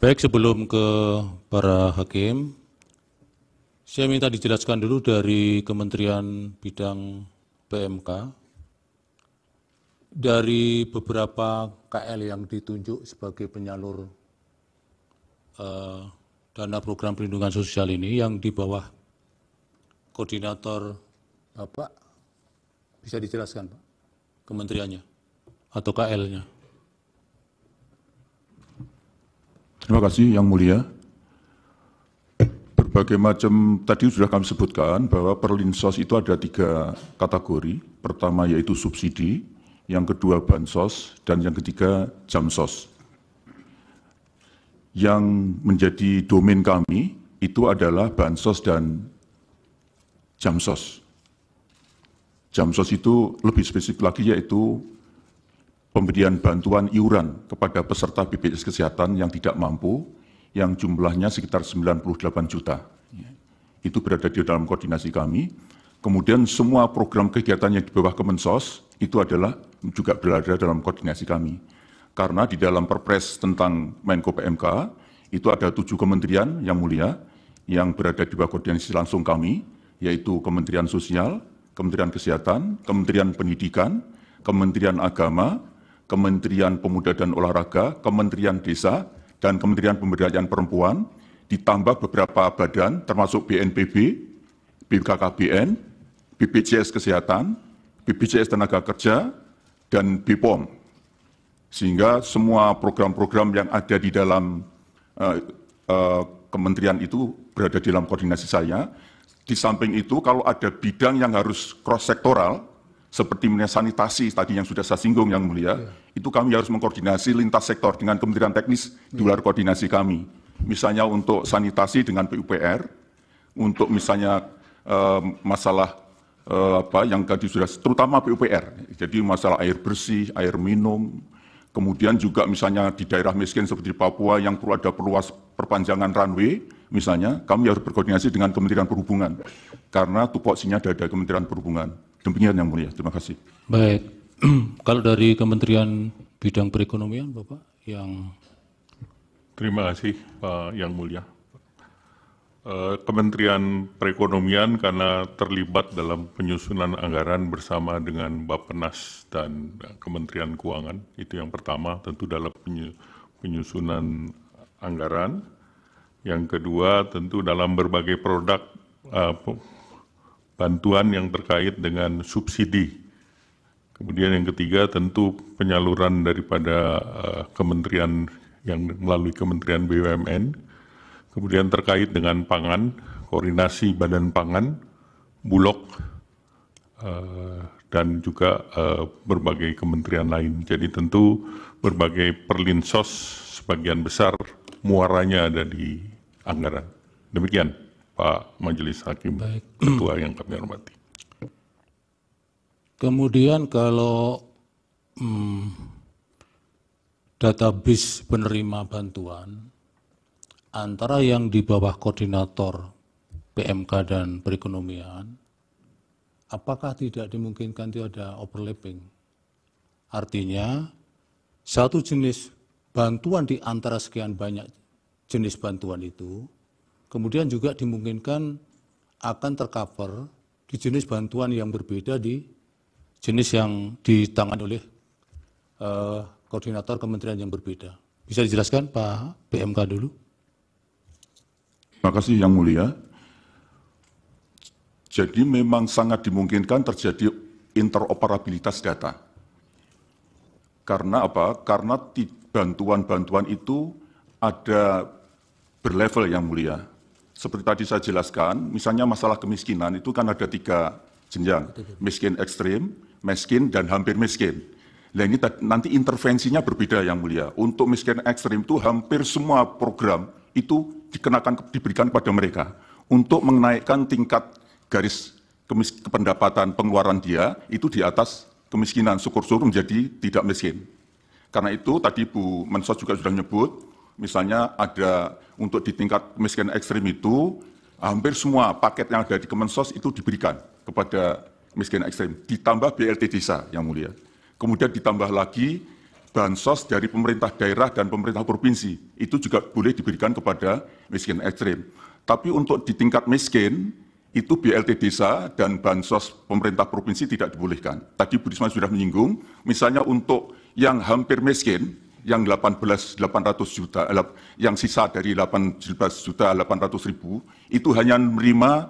Baik, sebelum ke para hakim, saya minta dijelaskan dulu dari Kementerian Bidang PMK, dari beberapa KL yang ditunjuk sebagai penyalur dana program perlindungan sosial ini yang di bawah koordinator Bapak, bisa dijelaskan Pak, kementeriannya atau KL-nya. Terima kasih Yang Mulia. Berbagai macam tadi sudah kami sebutkan bahwa Perlinsos itu ada 3 kategori. Pertama yaitu subsidi, yang kedua bansos, dan yang ketiga jamsos. Yang menjadi domain kami itu adalah bansos dan jamsos. Jamsos itu lebih spesifik lagi yaitu pemberian bantuan iuran kepada peserta BPJS Kesehatan yang tidak mampu, yang jumlahnya sekitar 98 juta. Itu berada di dalam koordinasi kami. Kemudian semua program kegiatan yang di bawah Kemensos itu adalah juga berada dalam koordinasi kami. Karena di dalam Perpres tentang Menko PMK itu ada 7 kementerian yang mulia yang berada di bawah koordinasi langsung kami, yaitu Kementerian Sosial, Kementerian Kesehatan, Kementerian Pendidikan, Kementerian Agama, Kementerian Pemuda dan Olahraga, Kementerian Desa, dan Kementerian Pemberdayaan Perempuan, ditambah beberapa badan termasuk BNPB, BKKBN, BPJS Kesehatan, BPJS Tenaga Kerja, dan BPOM. Sehingga semua program-program yang ada di dalam kementerian itu berada di dalam koordinasi saya. Di samping itu, kalau ada bidang yang harus cross-sektoral, seperti sanitasi tadi yang sudah saya singgung Yang Mulia, itu kami harus mengkoordinasi lintas sektor dengan kementerian teknis di luar koordinasi kami. Misalnya untuk sanitasi dengan PUPR, untuk misalnya masalah yang tadi sudah, terutama PUPR, jadi masalah air bersih, air minum, kemudian juga misalnya di daerah miskin seperti di Papua yang perlu ada perpanjangan runway, misalnya kami harus berkoordinasi dengan Kementerian Perhubungan, karena tupoksinya ada Kementerian Perhubungan. Demikian Yang Mulia, terima kasih. Baik, kalau dari Kementerian Bidang Perekonomian Bapak yang... Terima kasih Pak Yang Mulia. Kementerian Perekonomian karena terlibat dalam penyusunan anggaran bersama dengan Bappenas dan Kementerian Keuangan, itu yang pertama tentu dalam penyusunan anggaran. Yang kedua tentu dalam berbagai produk bantuan yang terkait dengan subsidi. Kemudian yang ketiga tentu penyaluran daripada kementerian yang melalui Kementerian BUMN. Kemudian terkait dengan pangan, koordinasi Badan Pangan, Bulog, dan juga berbagai kementerian lain. Jadi tentu berbagai perlinsos sebagian besar muaranya ada di anggaran. Demikian Pak Majelis Hakim, Ketua yang kami hormati. Kemudian kalau database penerima bantuan antara yang di bawah koordinator PMK dan perekonomian, apakah tidak dimungkinkan itu ada overlapping? Artinya satu jenis bantuan di antara sekian banyak jenis bantuan itu, kemudian juga dimungkinkan akan tercover di jenis bantuan yang berbeda di jenis yang ditangani oleh koordinator kementerian yang berbeda. Bisa dijelaskan Pak PMK dulu? Terima kasih Yang Mulia. Jadi memang sangat dimungkinkan terjadi interoperabilitas data. Karena apa? Karena bantuan-bantuan itu ada berlevel Yang Mulia. Seperti tadi saya jelaskan, misalnya masalah kemiskinan itu kan ada 3 jenjang. Miskin ekstrim, miskin, dan hampir miskin. Nah ini nanti intervensinya berbeda Yang Mulia. Untuk miskin ekstrim itu hampir semua program itu diberikan kepada mereka untuk menaikkan tingkat garis pendapatan pengeluaran dia itu di atas kemiskinan, syukur-syukur menjadi tidak miskin. Karena itu tadi Bu Mensos juga sudah menyebut, misalnya ada untuk di tingkat miskin ekstrim itu hampir semua paket yang ada di Kemensos itu diberikan kepada miskin ekstrim, ditambah BLT desa Yang Mulia. Kemudian ditambah lagi bansos dari pemerintah daerah dan pemerintah provinsi. Itu juga boleh diberikan kepada miskin ekstrim. Tapi untuk di tingkat miskin, itu BLT desa dan bansos pemerintah provinsi tidak dibolehkan. Tadi Bu Risma sudah menyinggung, misalnya untuk yang hampir miskin, yang 18.800 juta, yang sisa dari 18.800.000, itu hanya menerima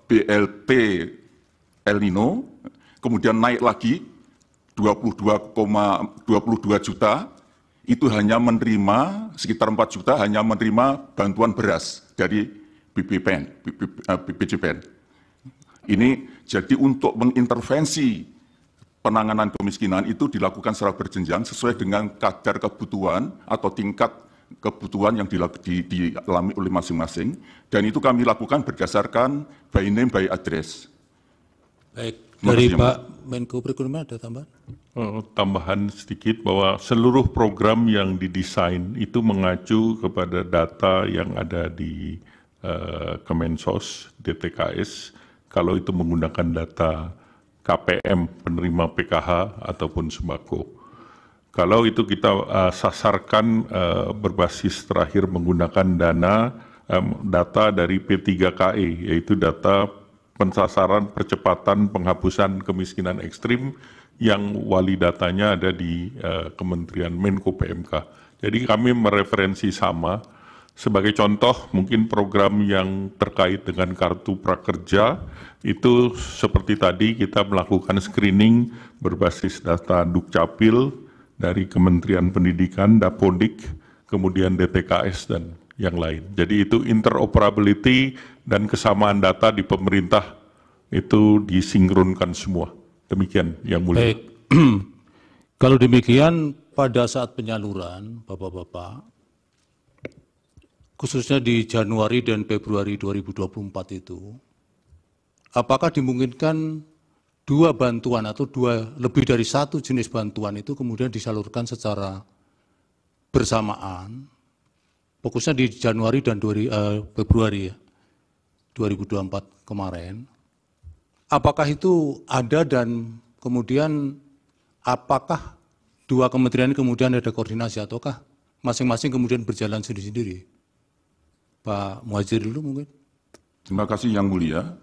BLT El Nino, kemudian naik lagi 22,22 juta, itu hanya menerima sekitar 4 juta hanya menerima bantuan beras dari BPJPN. Ini jadi untuk mengintervensi penanganan kemiskinan itu dilakukan secara berjenjang sesuai dengan kadar kebutuhan atau tingkat kebutuhan yang dialami oleh masing-masing, dan itu kami lakukan berdasarkan by name by address. Baik, dari Pak Menko Perekonomian ada tambahan? Tambahan sedikit bahwa seluruh program yang didesain itu mengacu kepada data yang ada di Kemensos, DTKS, kalau itu menggunakan data KPM, penerima PKH ataupun sembako. Kalau itu kita sasarkan berbasis terakhir menggunakan data dari P3KE, yaitu data pensasaran percepatan penghapusan kemiskinan ekstrim yang wali datanya ada di Kementerian Menko PMK. Jadi kami mereferensi sama. Sebagai contoh, mungkin program yang terkait dengan kartu prakerja itu seperti tadi kita melakukan screening berbasis data Dukcapil dari Kementerian Pendidikan, Dapodik, kemudian DTKS dan yang lain. Jadi itu interoperability dan kesamaan data di pemerintah itu disinkronkan semua. Demikian yang mulia. Baik, kalau demikian pada saat penyaluran, Bapak-Bapak, khususnya di Januari dan Februari 2024 itu, apakah dimungkinkan dua bantuan atau lebih dari satu jenis bantuan itu kemudian disalurkan secara bersamaan, fokusnya di Januari dan Februari ya, 2024 kemarin, apakah itu ada dan kemudian apakah dua kementerian kemudian ada koordinasi ataukah masing-masing kemudian berjalan sendiri-sendiri? Pak Muhadjir dulu mungkin. Terima kasih Yang Mulia.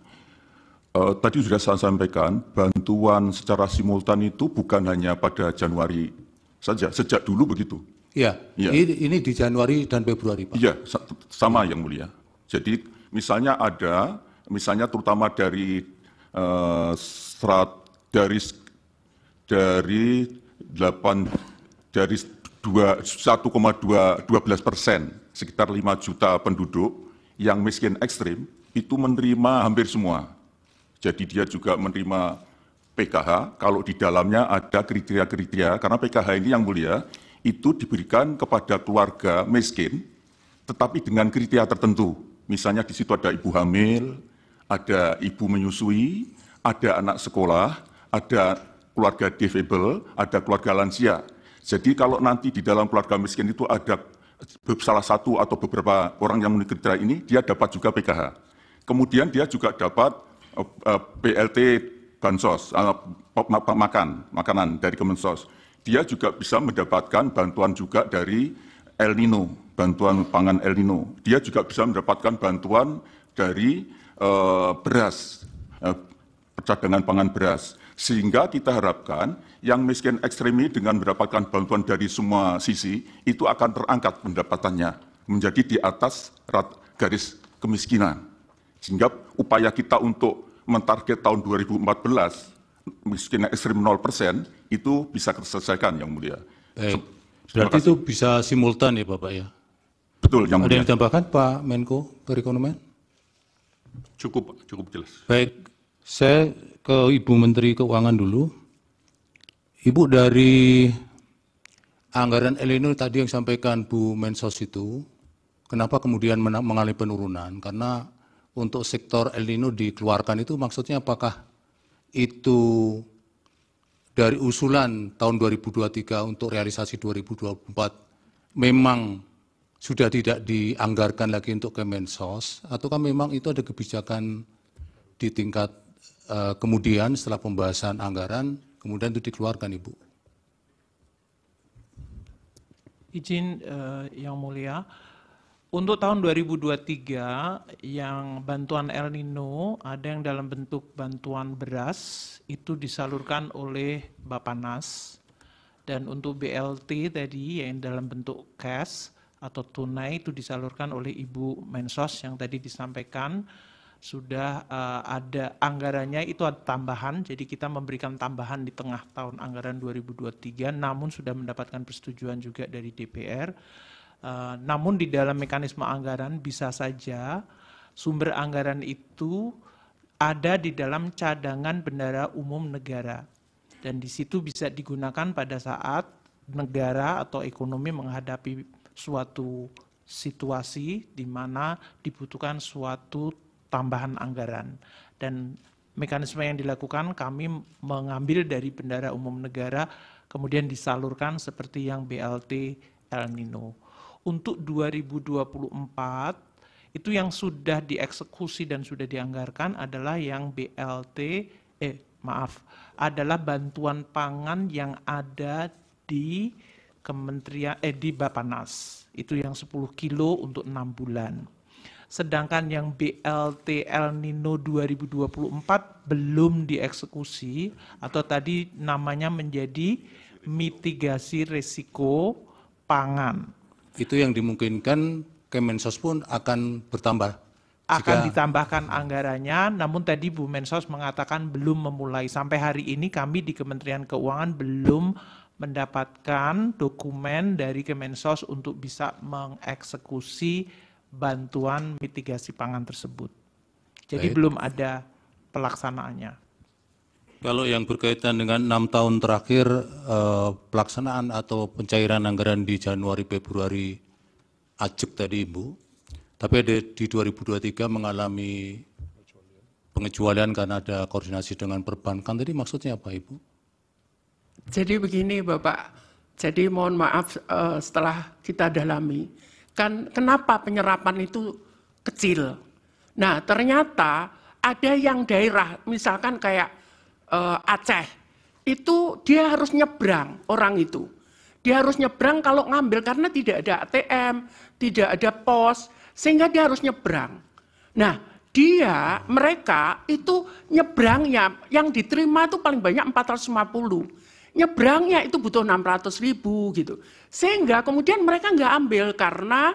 Tadi sudah saya sampaikan, bantuan secara simultan itu bukan hanya pada Januari saja, sejak dulu begitu. Iya, Ya. Ini di Januari dan Februari, Pak. Iya, sama Yang Mulia. Jadi misalnya terutama dari dari 1,12%, sekitar 5 juta penduduk yang miskin ekstrim, itu menerima hampir semua. Jadi dia juga menerima PKH, kalau di dalamnya ada kriteria-kriteria, karena PKH ini Yang Mulia, itu diberikan kepada keluarga miskin, tetapi dengan kriteria tertentu. Misalnya di situ ada ibu hamil, ada ibu menyusui, ada anak sekolah, ada keluarga difabel, ada keluarga lansia. Jadi kalau nanti di dalam keluarga miskin itu ada salah satu atau beberapa orang yang memenuhi kriteria ini, dia dapat juga PKH. Kemudian dia juga dapat BLT bansos, makanan dari Kemensos. Dia juga bisa mendapatkan bantuan juga dari El Nino, bantuan pangan El Nino. Dia juga bisa mendapatkan bantuan dari beras, percadangan pangan beras. Sehingga kita harapkan yang miskin ekstrim ini dengan mendapatkan bantuan dari semua sisi, itu akan terangkat pendapatannya menjadi di atas garis kemiskinan. Sehingga upaya kita untuk mentarget tahun 2014, miskin ekstrim 0%, itu bisa terselesaikan Yang Mulia. Baik, berarti itu bisa simultan ya Bapak ya? Betul Yang Mulia. Ada yang ditambahkan Pak Menko Perekonomian? Cukup jelas. Baik, saya ke Ibu Menteri Keuangan dulu. Ibu, dari anggaran El Nino tadi yang sampaikan Bu Mensos itu, kenapa kemudian mengalami penurunan? Karena untuk sektor El Nino dikeluarkan itu maksudnya apakah itu dari usulan tahun 2023 untuk realisasi 2024 memang sudah tidak dianggarkan lagi untuk Kemensos, ataukah memang itu ada kebijakan di tingkat kemudian setelah pembahasan anggaran, kemudian itu dikeluarkan Ibu? Izin Yang Mulia, untuk tahun 2023 yang bantuan El Nino ada yang dalam bentuk bantuan beras itu disalurkan oleh Bappenas, dan untuk BLT tadi yang dalam bentuk cash atau tunai itu disalurkan oleh Ibu Mensos yang tadi disampaikan. Sudah ada anggarannya, itu ada tambahan, jadi kita memberikan tambahan di tengah tahun anggaran 2023, namun sudah mendapatkan persetujuan juga dari DPR. Namun di dalam mekanisme anggaran bisa saja sumber anggaran itu ada di dalam cadangan bendahara umum negara. Dan di situ bisa digunakan pada saat negara atau ekonomi menghadapi suatu situasi di mana dibutuhkan suatu tambahan anggaran. Dan mekanisme yang dilakukan kami mengambil dari bendahara umum negara kemudian disalurkan seperti yang BLT El Nino. Untuk 2024 itu yang sudah dieksekusi dan sudah dianggarkan adalah yang adalah bantuan pangan yang ada di Kementerian di Bappenas. Itu yang 10 kilo untuk 6 bulan. Sedangkan yang BLT El Nino 2024 belum dieksekusi atau tadi namanya menjadi mitigasi risiko pangan. Itu yang dimungkinkan Kemensos pun akan bertambah. Akan ditambahkan anggarannya, namun tadi Bu Mensos mengatakan belum memulai. Sampai hari ini kami di Kementerian Keuangan belum mendapatkan dokumen dari Kemensos untuk bisa mengeksekusi bantuan mitigasi pangan tersebut. Jadi belum ada pelaksanaannya. Kalau yang berkaitan dengan 6 tahun terakhir pelaksanaan atau pencairan anggaran di Januari Februari ajak tadi Ibu, tapi ada di 2023 mengalami pengecualian karena ada koordinasi dengan perbankan, tadi maksudnya apa Ibu? Jadi begini Bapak, jadi mohon maaf setelah kita dalami, kan kenapa penyerapan itu kecil. Nah ternyata ada yang daerah, misalkan kayak Aceh, itu dia harus nyebrang orang itu. Dia harus nyebrang kalau ngambil karena tidak ada ATM, tidak ada pos, sehingga dia harus nyebrang. Nah mereka itu nyebrangnya, yang diterima itu paling banyak 450. Nyebrangnya itu butuh 600.000 gitu. Sehingga kemudian mereka nggak ambil karena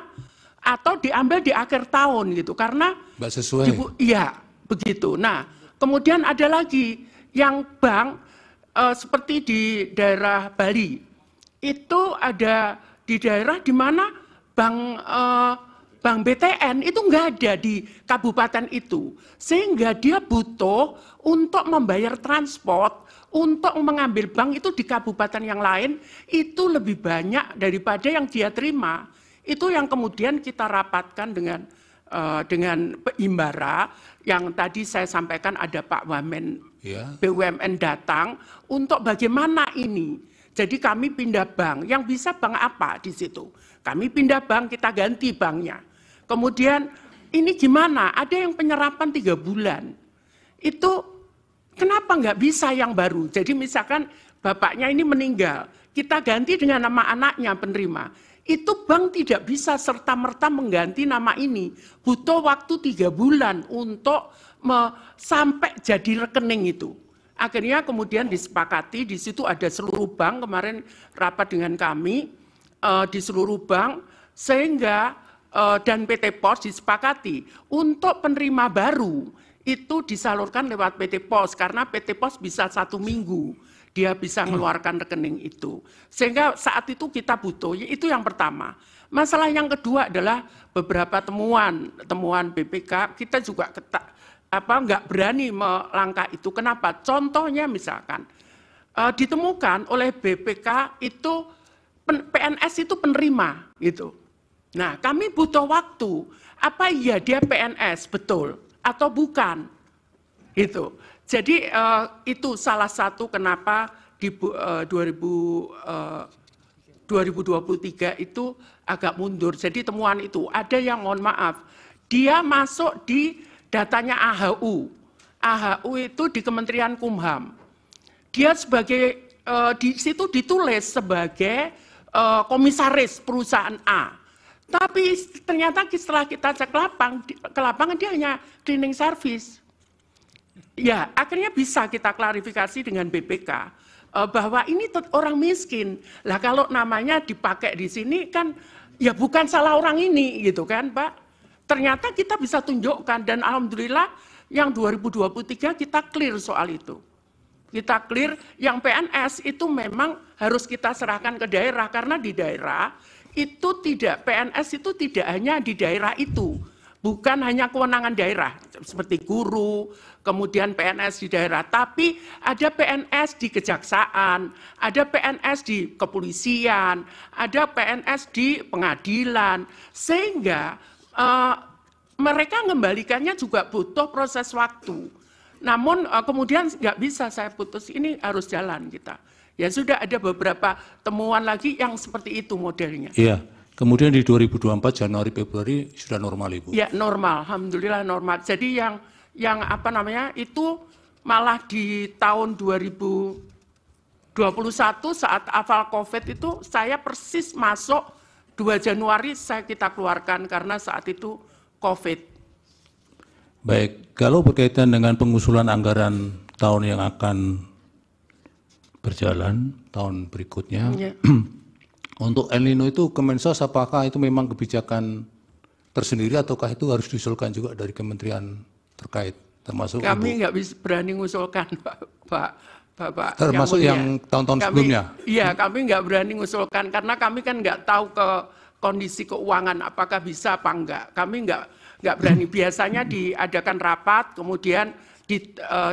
atau diambil di akhir tahun gitu karena Mbak sesuai. Iya, begitu. Nah, kemudian ada lagi yang bank seperti di daerah Bali. Itu ada di daerah di mana bank BTN itu nggak ada di kabupaten itu. Sehingga dia butuh untuk membayar transport, untuk mengambil bank itu di kabupaten yang lain, itu lebih banyak daripada yang dia terima. Itu yang kemudian kita rapatkan dengan Imbara, yang tadi saya sampaikan ada Pak Wamen BUMN datang, untuk bagaimana ini. Jadi kami pindah bank, yang bisa bank apa di situ? Kami pindah bank, kita ganti banknya. Kemudian ini gimana? Ada yang penyerapan 3 bulan. Itu kenapa nggak bisa yang baru? Jadi misalkan bapaknya ini meninggal, kita ganti dengan nama anaknya penerima. Itu bank tidak bisa serta-merta mengganti nama ini. Butuh waktu 3 bulan untuk sampai jadi rekening itu. Akhirnya kemudian disepakati, di situ ada seluruh bank, kemarin rapat dengan kami, di seluruh bank, sehingga dan PT Pos disepakati untuk penerima baru, itu disalurkan lewat PT Pos, karena PT Pos bisa 1 minggu, dia bisa mengeluarkan rekening itu. Sehingga saat itu kita butuh, itu yang pertama. Masalah yang kedua adalah beberapa temuan BPK, kita juga nggak berani melangkah itu. Kenapa? Contohnya misalkan, ditemukan oleh BPK itu, PNS itu penerima, gitu. Nah kami butuh waktu, apa iya dia PNS, betul? Atau bukan, itu. Jadi itu salah satu kenapa di 2023 itu agak mundur. Jadi temuan itu ada yang mohon maaf, dia masuk di datanya AHU. AHU itu di Kementerian Kumham. Dia sebagai di situ ditulis sebagai komisaris perusahaan A. Tapi ternyata setelah kita cek ke lapangan dia hanya cleaning service. Ya, akhirnya bisa kita klarifikasi dengan BPK bahwa ini orang miskin. Lah kalau namanya dipakai di sini kan ya bukan salah orang ini gitu kan, Pak. Ternyata kita bisa tunjukkan dan alhamdulillah yang 2023 kita clear soal itu. Kita clear yang PNS itu memang harus kita serahkan ke daerah karena di daerah itu tidak, PNS itu tidak hanya di daerah itu, bukan hanya kewenangan daerah seperti guru, kemudian PNS di daerah, tapi ada PNS di kejaksaan, ada PNS di kepolisian, ada PNS di pengadilan, sehingga mereka mengembalikannya juga butuh proses waktu. Namun kemudian nggak bisa saya putus, ini harus jalan kita. Ya sudah ada beberapa temuan lagi yang seperti itu modelnya. Iya, kemudian di 2024 Januari Februari sudah normal Ibu? Ya normal, alhamdulillah normal. Jadi yang apa namanya itu malah di tahun 2021 saat awal COVID itu saya persis masuk 2 Januari kita keluarkan karena saat itu COVID. Baik, kalau berkaitan dengan pengusulan anggaran tahun yang akan berjalan tahun berikutnya, ya. Untuk El Nino itu Kemensos apakah itu memang kebijakan tersendiri ataukah itu harus diusulkan juga dari kementerian terkait termasuk kami nggak bisa berani mengusulkan Bapak termasuk yang tahun-tahun sebelumnya? Iya, kami nggak berani mengusulkan karena kami kan nggak tahu ke kondisi keuangan apakah bisa apa enggak. Kami nggak berani. Biasanya diadakan rapat kemudian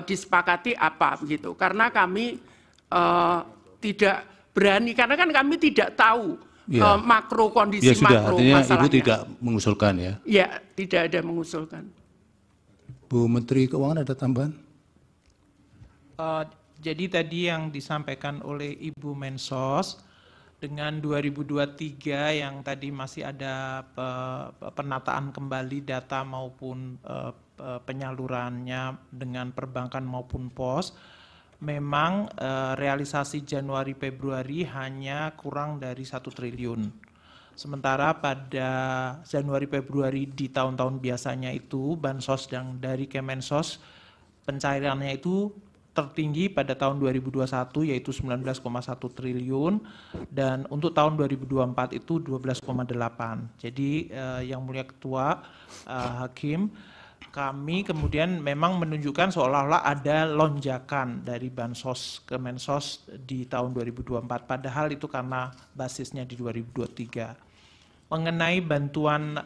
disepakati apa begitu. Karena kami tidak berani karena kan kami tidak tahu ya. Makro kondisi ya, sudah, makro artinya masalahnya. Ibu tidak mengusulkan ya? Ya, tidak ada mengusulkan. Bu Menteri Keuangan ada tambahan? Jadi tadi yang disampaikan oleh Ibu Mensos dengan 2023 yang tadi masih ada penataan kembali data maupun penyalurannya dengan perbankan maupun pos. Memang realisasi Januari Februari hanya kurang dari 1 triliun. Sementara pada Januari Februari di tahun-tahun biasanya itu bansos dan dari Kemensos pencairannya itu tertinggi pada tahun 2021 yaitu 19,1 triliun dan untuk tahun 2024 itu 12,8. Jadi yang mulia Ketua Hakim, kami kemudian memang menunjukkan seolah-olah ada lonjakan dari bansos ke Mensos di tahun 2024, padahal itu karena basisnya di 2023. Mengenai bantuan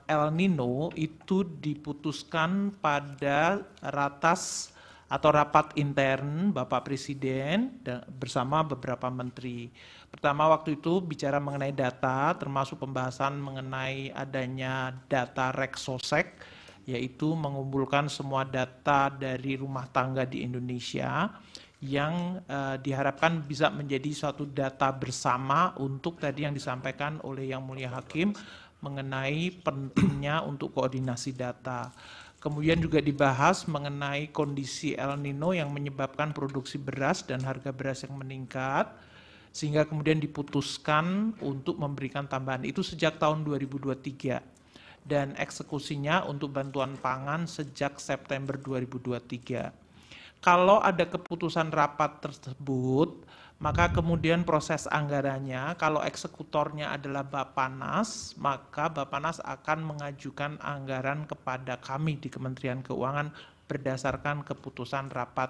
El Nino itu diputuskan pada ratas atau rapat intern Bapak Presiden bersama beberapa menteri. Pertama waktu itu bicara mengenai data, termasuk pembahasan mengenai adanya data Reksosek, yaitu mengumpulkan semua data dari rumah tangga di Indonesia yang diharapkan bisa menjadi suatu data bersama untuk tadi yang disampaikan oleh Yang Mulia Hakim mengenai pentingnya untuk koordinasi data. Kemudian juga dibahas mengenai kondisi El Nino yang menyebabkan produksi beras dan harga beras yang meningkat, sehingga kemudian diputuskan untuk memberikan tambahan itu sejak tahun 2023. Dan eksekusinya untuk bantuan pangan sejak September 2023. Kalau ada keputusan rapat tersebut, maka kemudian proses anggarannya, kalau eksekutornya adalah Bappenas, maka Bappenas akan mengajukan anggaran kepada kami di Kementerian Keuangan berdasarkan keputusan rapat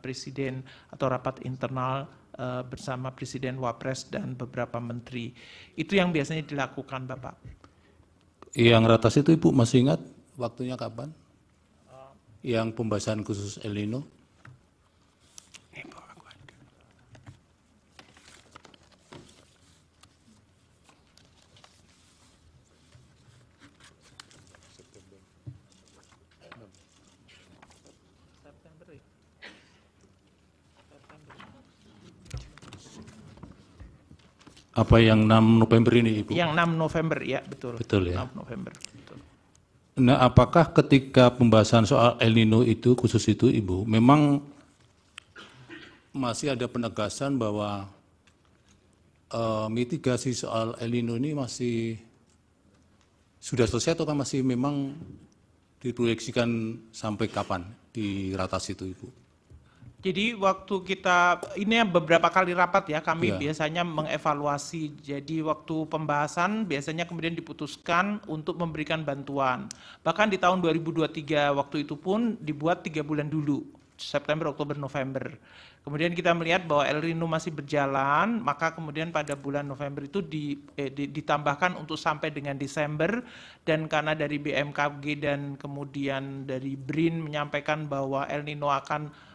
Presiden atau rapat internal bersama Presiden, Wapres, dan beberapa menteri. Itu yang biasanya dilakukan, Bapak. Yang ratas itu Ibu masih ingat waktunya kapan? Yang pembahasan khusus El Nino? Apa yang 6 November ini Ibu? Yang 6 November, ya betul. Betul ya. 6 November. Betul. Nah, apakah ketika pembahasan soal El Nino itu, khusus itu Ibu, memang masih ada penegasan bahwa mitigasi soal El Nino ini masih sudah selesai atau kan masih memang diproyeksikan sampai kapan di ratas itu, Ibu? Jadi waktu kita, ini beberapa kali rapat ya, kami biasanya mengevaluasi. Jadi waktu pembahasan biasanya kemudian diputuskan untuk memberikan bantuan. Bahkan di tahun 2023 waktu itu pun dibuat 3 bulan dulu, September, Oktober, November. Kemudian kita melihat bahwa El Nino masih berjalan, maka kemudian pada bulan November itu ditambahkan untuk sampai dengan Desember, dan karena dari BMKG dan kemudian dari BRIN menyampaikan bahwa El Nino akan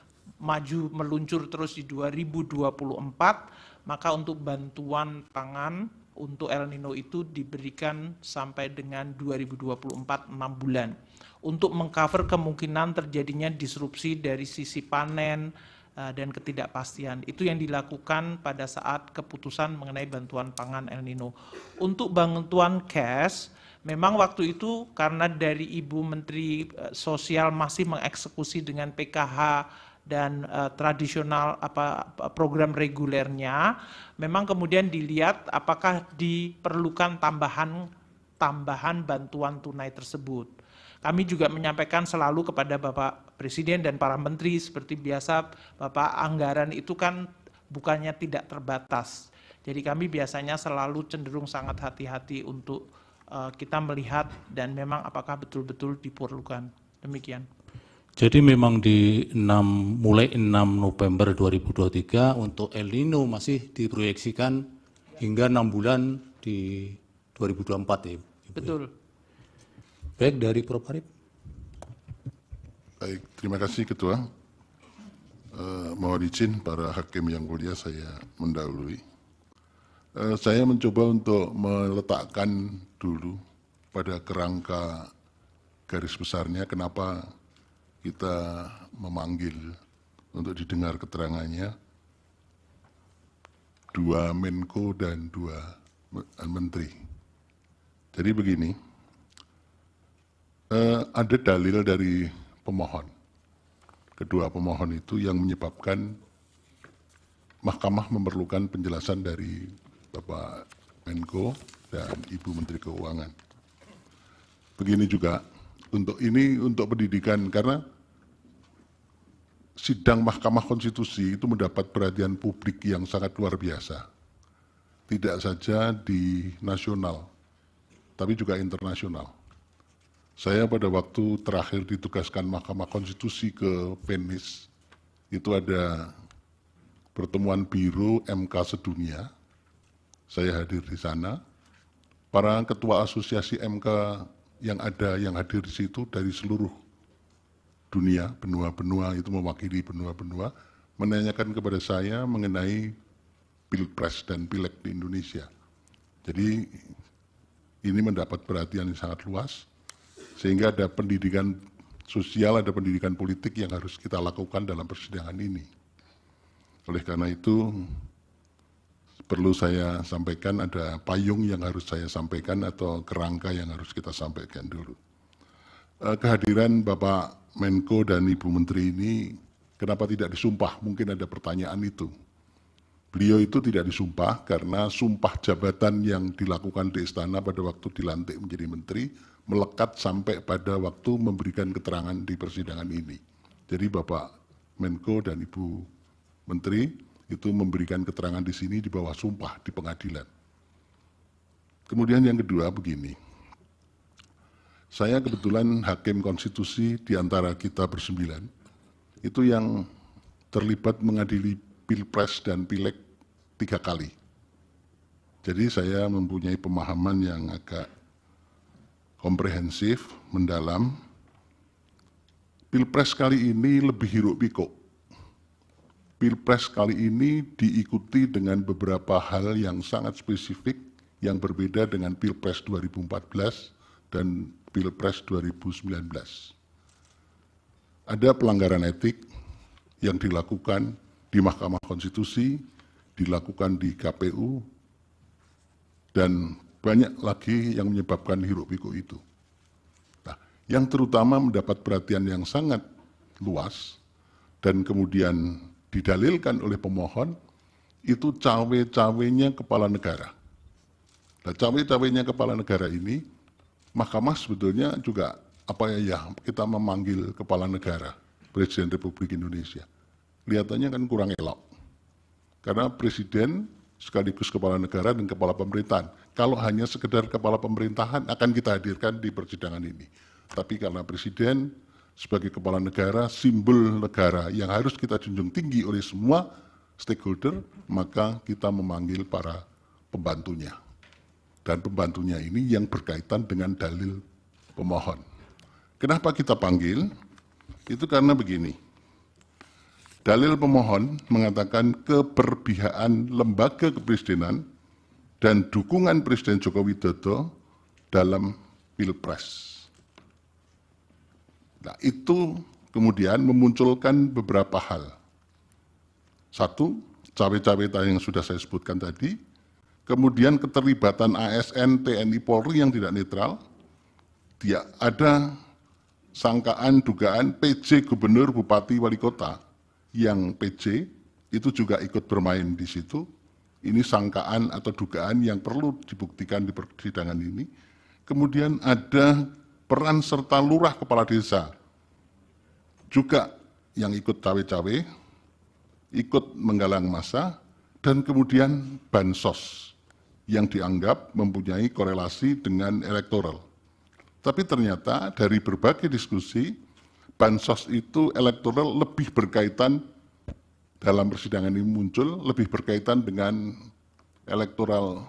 maju meluncur terus di 2024, maka untuk bantuan pangan untuk El Nino itu diberikan sampai dengan 2024, 6 bulan. Untuk mengcover kemungkinan terjadinya disrupsi dari sisi panen dan ketidakpastian. Itu yang dilakukan pada saat keputusan mengenai bantuan pangan El Nino. Untuk bantuan cash, memang waktu itu karena dari Ibu Menteri Sosial masih mengeksekusi dengan PKH dan tradisional program regulernya, memang kemudian dilihat apakah diperlukan tambahan bantuan tunai tersebut. Kami juga menyampaikan selalu kepada Bapak Presiden dan para menteri seperti biasa, Bapak, anggaran itu kan bukannya tidak terbatas. Jadi kami biasanya selalu cenderung sangat hati-hati untuk kita melihat dan memang apakah betul-betul diperlukan. Demikian. Jadi memang mulai 6 November 2023 untuk El Nino masih diproyeksikan hingga 6 bulan di 2024 ya, Ibu? Betul. Baik, dari Prof. Arief. Baik, terima kasih Ketua. Mohon izin para hakim yang mulia saya mendahului. Saya mencoba untuk meletakkan dulu pada kerangka garis besarnya kenapa kita memanggil untuk didengar keterangannya 2 Menko dan 2 Menteri. Jadi begini, ada dalil dari pemohon. Kedua pemohon itu yang menyebabkan Mahkamah memerlukan penjelasan dari Bapak Menko dan Ibu Menteri Keuangan. Begini juga, untuk pendidikan, karena sidang Mahkamah Konstitusi itu mendapat perhatian publik yang sangat luar biasa. Tidak saja di nasional, tapi juga internasional. Saya pada waktu terakhir ditugaskan Mahkamah Konstitusi ke Venice, itu ada pertemuan Biro MK sedunia, saya hadir di sana. Para ketua asosiasi MK yang hadir di situ dari seluruh dunia, benua-benua itu mewakili benua-benua, menanyakan kepada saya mengenai Pilpres dan Pileg di Indonesia. Jadi ini mendapat perhatian yang sangat luas, sehingga ada pendidikan sosial, ada pendidikan politik yang harus kita lakukan dalam persidangan ini. Oleh karena itu, perlu saya sampaikan ada payung yang harus saya sampaikan atau kerangka yang harus kita sampaikan dulu. Kehadiran Bapak Menko dan Ibu Menteri ini kenapa tidak disumpah? Mungkin ada pertanyaan itu. Beliau itu tidak disumpah karena sumpah jabatan yang dilakukan di istana pada waktu dilantik menjadi menteri melekat sampai pada waktu memberikan keterangan di persidangan ini. Jadi Bapak Menko dan Ibu Menteri itu memberikan keterangan di sini di bawah sumpah di pengadilan. Kemudian yang kedua begini, saya kebetulan hakim konstitusi di antara kita bersembilan, itu yang terlibat mengadili Pilpres dan Pileg 3 kali. Jadi saya mempunyai pemahaman yang agak komprehensif, mendalam. Pilpres kali ini lebih hiruk pikuk. Pilpres kali ini diikuti dengan beberapa hal yang sangat spesifik yang berbeda dengan Pilpres 2014 dan Pilpres 2019. Ada pelanggaran etik yang dilakukan di Mahkamah Konstitusi, dilakukan di KPU, dan banyak lagi yang menyebabkan hiruk pikuk itu. Nah, yang terutama mendapat perhatian yang sangat luas dan kemudian didalilkan oleh pemohon itu cawe-cawenya kepala negara. Nah, cawe-cawenya kepala negara ini, Mahkamah sebetulnya juga kita memanggil kepala negara, Presiden Republik Indonesia. Kelihatannya kan kurang elok. Karena Presiden sekaligus kepala negara dan kepala pemerintahan. Kalau hanya sekedar kepala pemerintahan akan kita hadirkan di persidangan ini. Tapi karena Presiden sebagai kepala negara, simbol negara yang harus kita junjung tinggi oleh semua stakeholder, maka kita memanggil para pembantunya. Dan pembantunya ini yang berkaitan dengan dalil pemohon. Kenapa kita panggil? Itu karena begini. Dalil pemohon mengatakan keberpihakan lembaga kepresidenan dan dukungan Presiden Joko Widodo dalam Pilpres. Nah, itu kemudian memunculkan beberapa hal. Satu, cawe-cawe yang sudah saya sebutkan tadi, kemudian keterlibatan ASN, TNI, Polri yang tidak netral, ada sangkaan, dugaan PJ Gubernur, Bupati, Wali Kota, yang PJ itu juga ikut bermain di situ. Ini sangkaan atau dugaan yang perlu dibuktikan di persidangan ini. Kemudian ada peran serta lurah kepala desa juga yang ikut cawe-cawe, ikut menggalang massa, dan kemudian bansos yang dianggap mempunyai korelasi dengan elektoral. Tapi ternyata dari berbagai diskusi, bansos itu elektoral lebih berkaitan dalam persidangan ini muncul, lebih berkaitan dengan elektoral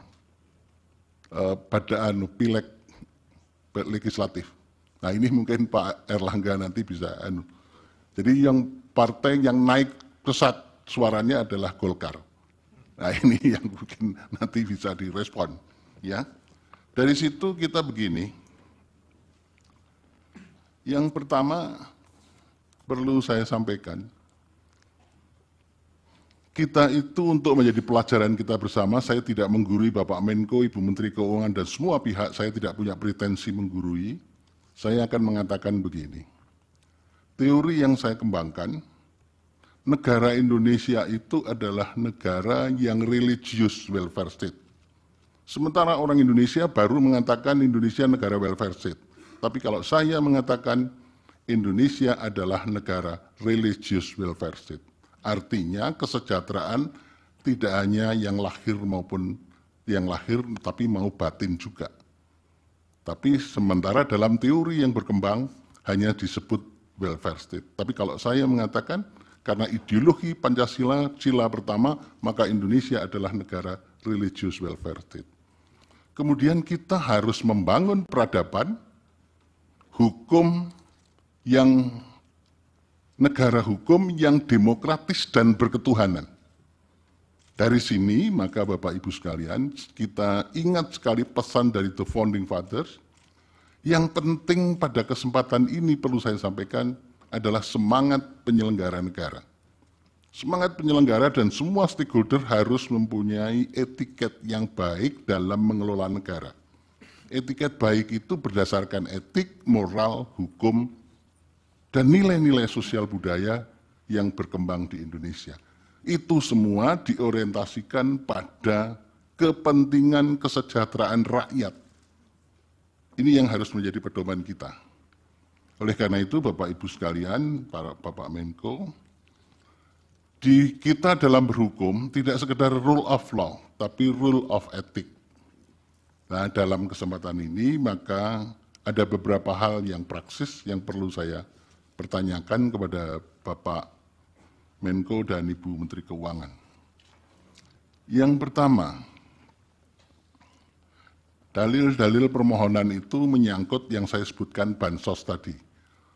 pada pileg legislatif. Nah, ini mungkin Pak Erlangga nanti bisa Jadi yang partai yang naik pesat suaranya adalah Golkar. Nah, ini yang mungkin nanti bisa direspon, ya. Dari situ kita begini. Yang pertama perlu saya sampaikan, kita itu untuk menjadi pelajaran kita bersama, saya tidak menggurui Bapak Menko, Ibu Menteri Keuangan, dan semua pihak, saya tidak punya pretensi menggurui. Saya akan mengatakan begini. Teori yang saya kembangkan, negara Indonesia itu adalah negara yang religious welfare state. Sementara orang Indonesia baru mengatakan Indonesia negara welfare state. Tapi kalau saya mengatakan Indonesia adalah negara religious welfare state. Artinya kesejahteraan tidak hanya yang lahir maupun yang lahir, tapi mau batin juga. Tapi sementara dalam teori yang berkembang hanya disebut welfare state. Tapi kalau saya mengatakan karena ideologi Pancasila, sila pertama, maka Indonesia adalah negara religious welfare state. Kemudian kita harus membangun peradaban, hukum yang negara hukum yang demokratis dan berketuhanan. Dari sini, maka Bapak Ibu sekalian, kita ingat sekali pesan dari The Founding Fathers. Yang penting pada kesempatan ini perlu saya sampaikan adalah semangat penyelenggara negara. Semangat penyelenggara dan semua stakeholder harus mempunyai etiket yang baik dalam mengelola negara. Etiket baik itu berdasarkan etik, moral, hukum, dan nilai-nilai sosial budaya yang berkembang di Indonesia. Itu semua diorientasikan pada kepentingan kesejahteraan rakyat. Ini yang harus menjadi pedoman kita. Oleh karena itu, Bapak Ibu sekalian, para Bapak Menko, kita dalam berhukum tidak sekedar rule of law, tapi rule of ethic. Nah, dalam kesempatan ini, maka ada beberapa hal yang praksis yang perlu saya pertanyakan kepada Bapak Menko dan Ibu Menteri Keuangan. Yang pertama, dalil-dalil permohonan itu menyangkut yang saya sebutkan bansos tadi.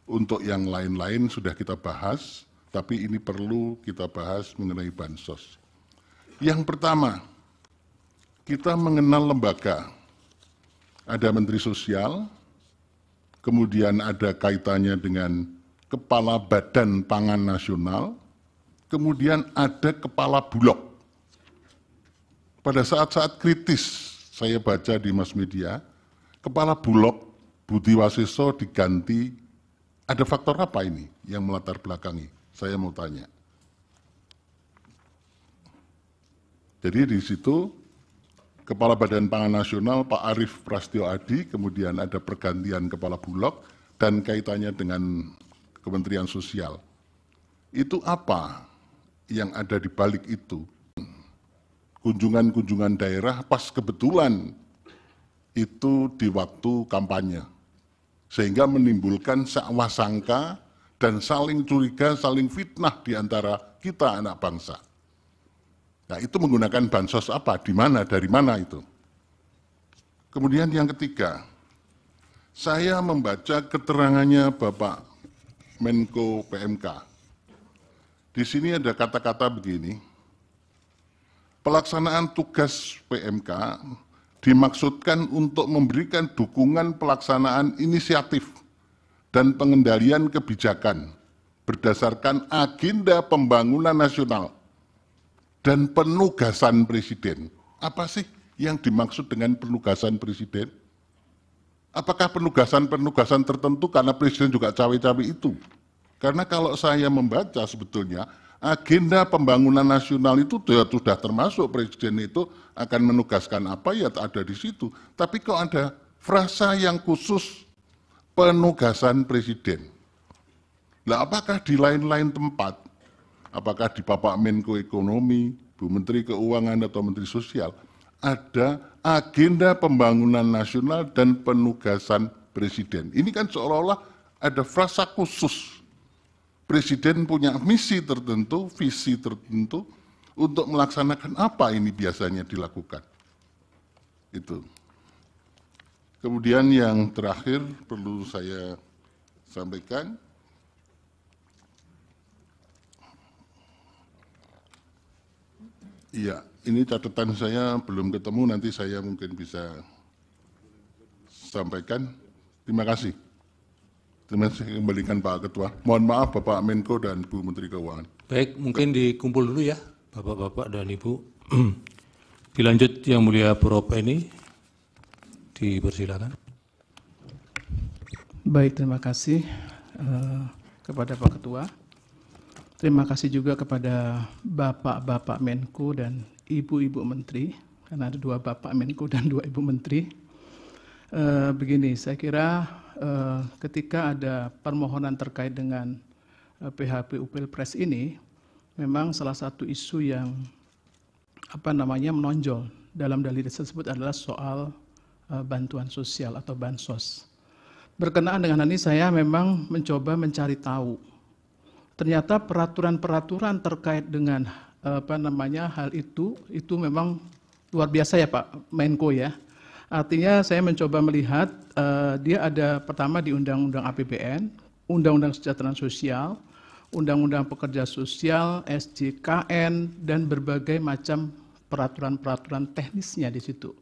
Untuk yang lain-lain sudah kita bahas, tapi ini perlu kita bahas mengenai bansos. Yang pertama, kita mengenal lembaga. Ada Menteri Sosial, kemudian ada kaitannya dengan Kepala Badan Pangan Nasional, kemudian ada Kepala Bulog. Pada saat-saat kritis, saya baca di mass media, Kepala Bulog Budi Waseso diganti, ada faktor apa ini yang melatar belakangi? Saya mau tanya. Jadi di situ Kepala Badan Pangan Nasional Pak Arief Prasetyo Adi, kemudian ada pergantian Kepala Bulog, dan kaitannya dengan Kementerian Sosial. Itu apa yang ada di balik itu? Kunjungan-kunjungan daerah pas kebetulan itu di waktu kampanye, sehingga menimbulkan sangka dan saling curiga, saling fitnah di antara kita anak bangsa. Nah, itu menggunakan bansos apa, di mana, dari mana itu. Kemudian yang ketiga, saya membaca keterangannya Bapak Menko PMK. Di sini ada kata-kata begini, pelaksanaan tugas PMK dimaksudkan untuk memberikan dukungan pelaksanaan inisiatif dan pengendalian kebijakan berdasarkan agenda pembangunan nasional dan penugasan Presiden. Apa sih yang dimaksud dengan penugasan Presiden? Apakah penugasan-penugasan tertentu karena Presiden juga cawe-cawe itu? Karena kalau saya membaca sebetulnya, agenda pembangunan nasional itu sudah termasuk Presiden itu akan menugaskan apa ya ada di situ. Tapi kok ada frasa yang khusus penugasan Presiden? Nah, apakah di lain-lain tempat, apakah di Bapak Menko Ekonomi, Bu Menteri Keuangan atau Menteri Sosial, ada agenda pembangunan nasional dan penugasan Presiden? Ini kan seolah-olah ada frasa khusus. Presiden punya misi tertentu, visi tertentu, untuk melaksanakan apa ini biasanya dilakukan. Itu. Kemudian yang terakhir perlu saya sampaikan, iya, ini catatan saya belum ketemu, nanti saya mungkin bisa sampaikan. Terima kasih. Terima kasih, kembalikan Pak Ketua. Mohon maaf Bapak Menko dan Bu Menteri Keuangan. Baik, mungkin dikumpul dulu ya, Bapak-Bapak dan Ibu. Dilanjut Yang Mulia Prof. Eni, dipersilakan. Baik, terima kasih kepada Pak Ketua. Terima kasih juga kepada Bapak-Bapak Menko dan Ibu-Ibu Menteri, karena ada 2 Bapak Menko dan 2 Ibu Menteri. Begini, saya kira ketika ada permohonan terkait dengan PHPU Pilpres ini, memang salah satu isu yang menonjol dalam dalil tersebut adalah soal bantuan sosial atau bansos. Berkenaan dengan hal ini saya memang mencoba mencari tahu. Ternyata peraturan-peraturan terkait dengan hal itu memang luar biasa ya Pak Menko ya. Artinya saya mencoba melihat dia ada pertama di Undang-Undang APBN, Undang-Undang Kesejahteraan Sosial, Undang-Undang Pekerja Sosial, SJKN, dan berbagai macam peraturan-peraturan teknisnya di situ.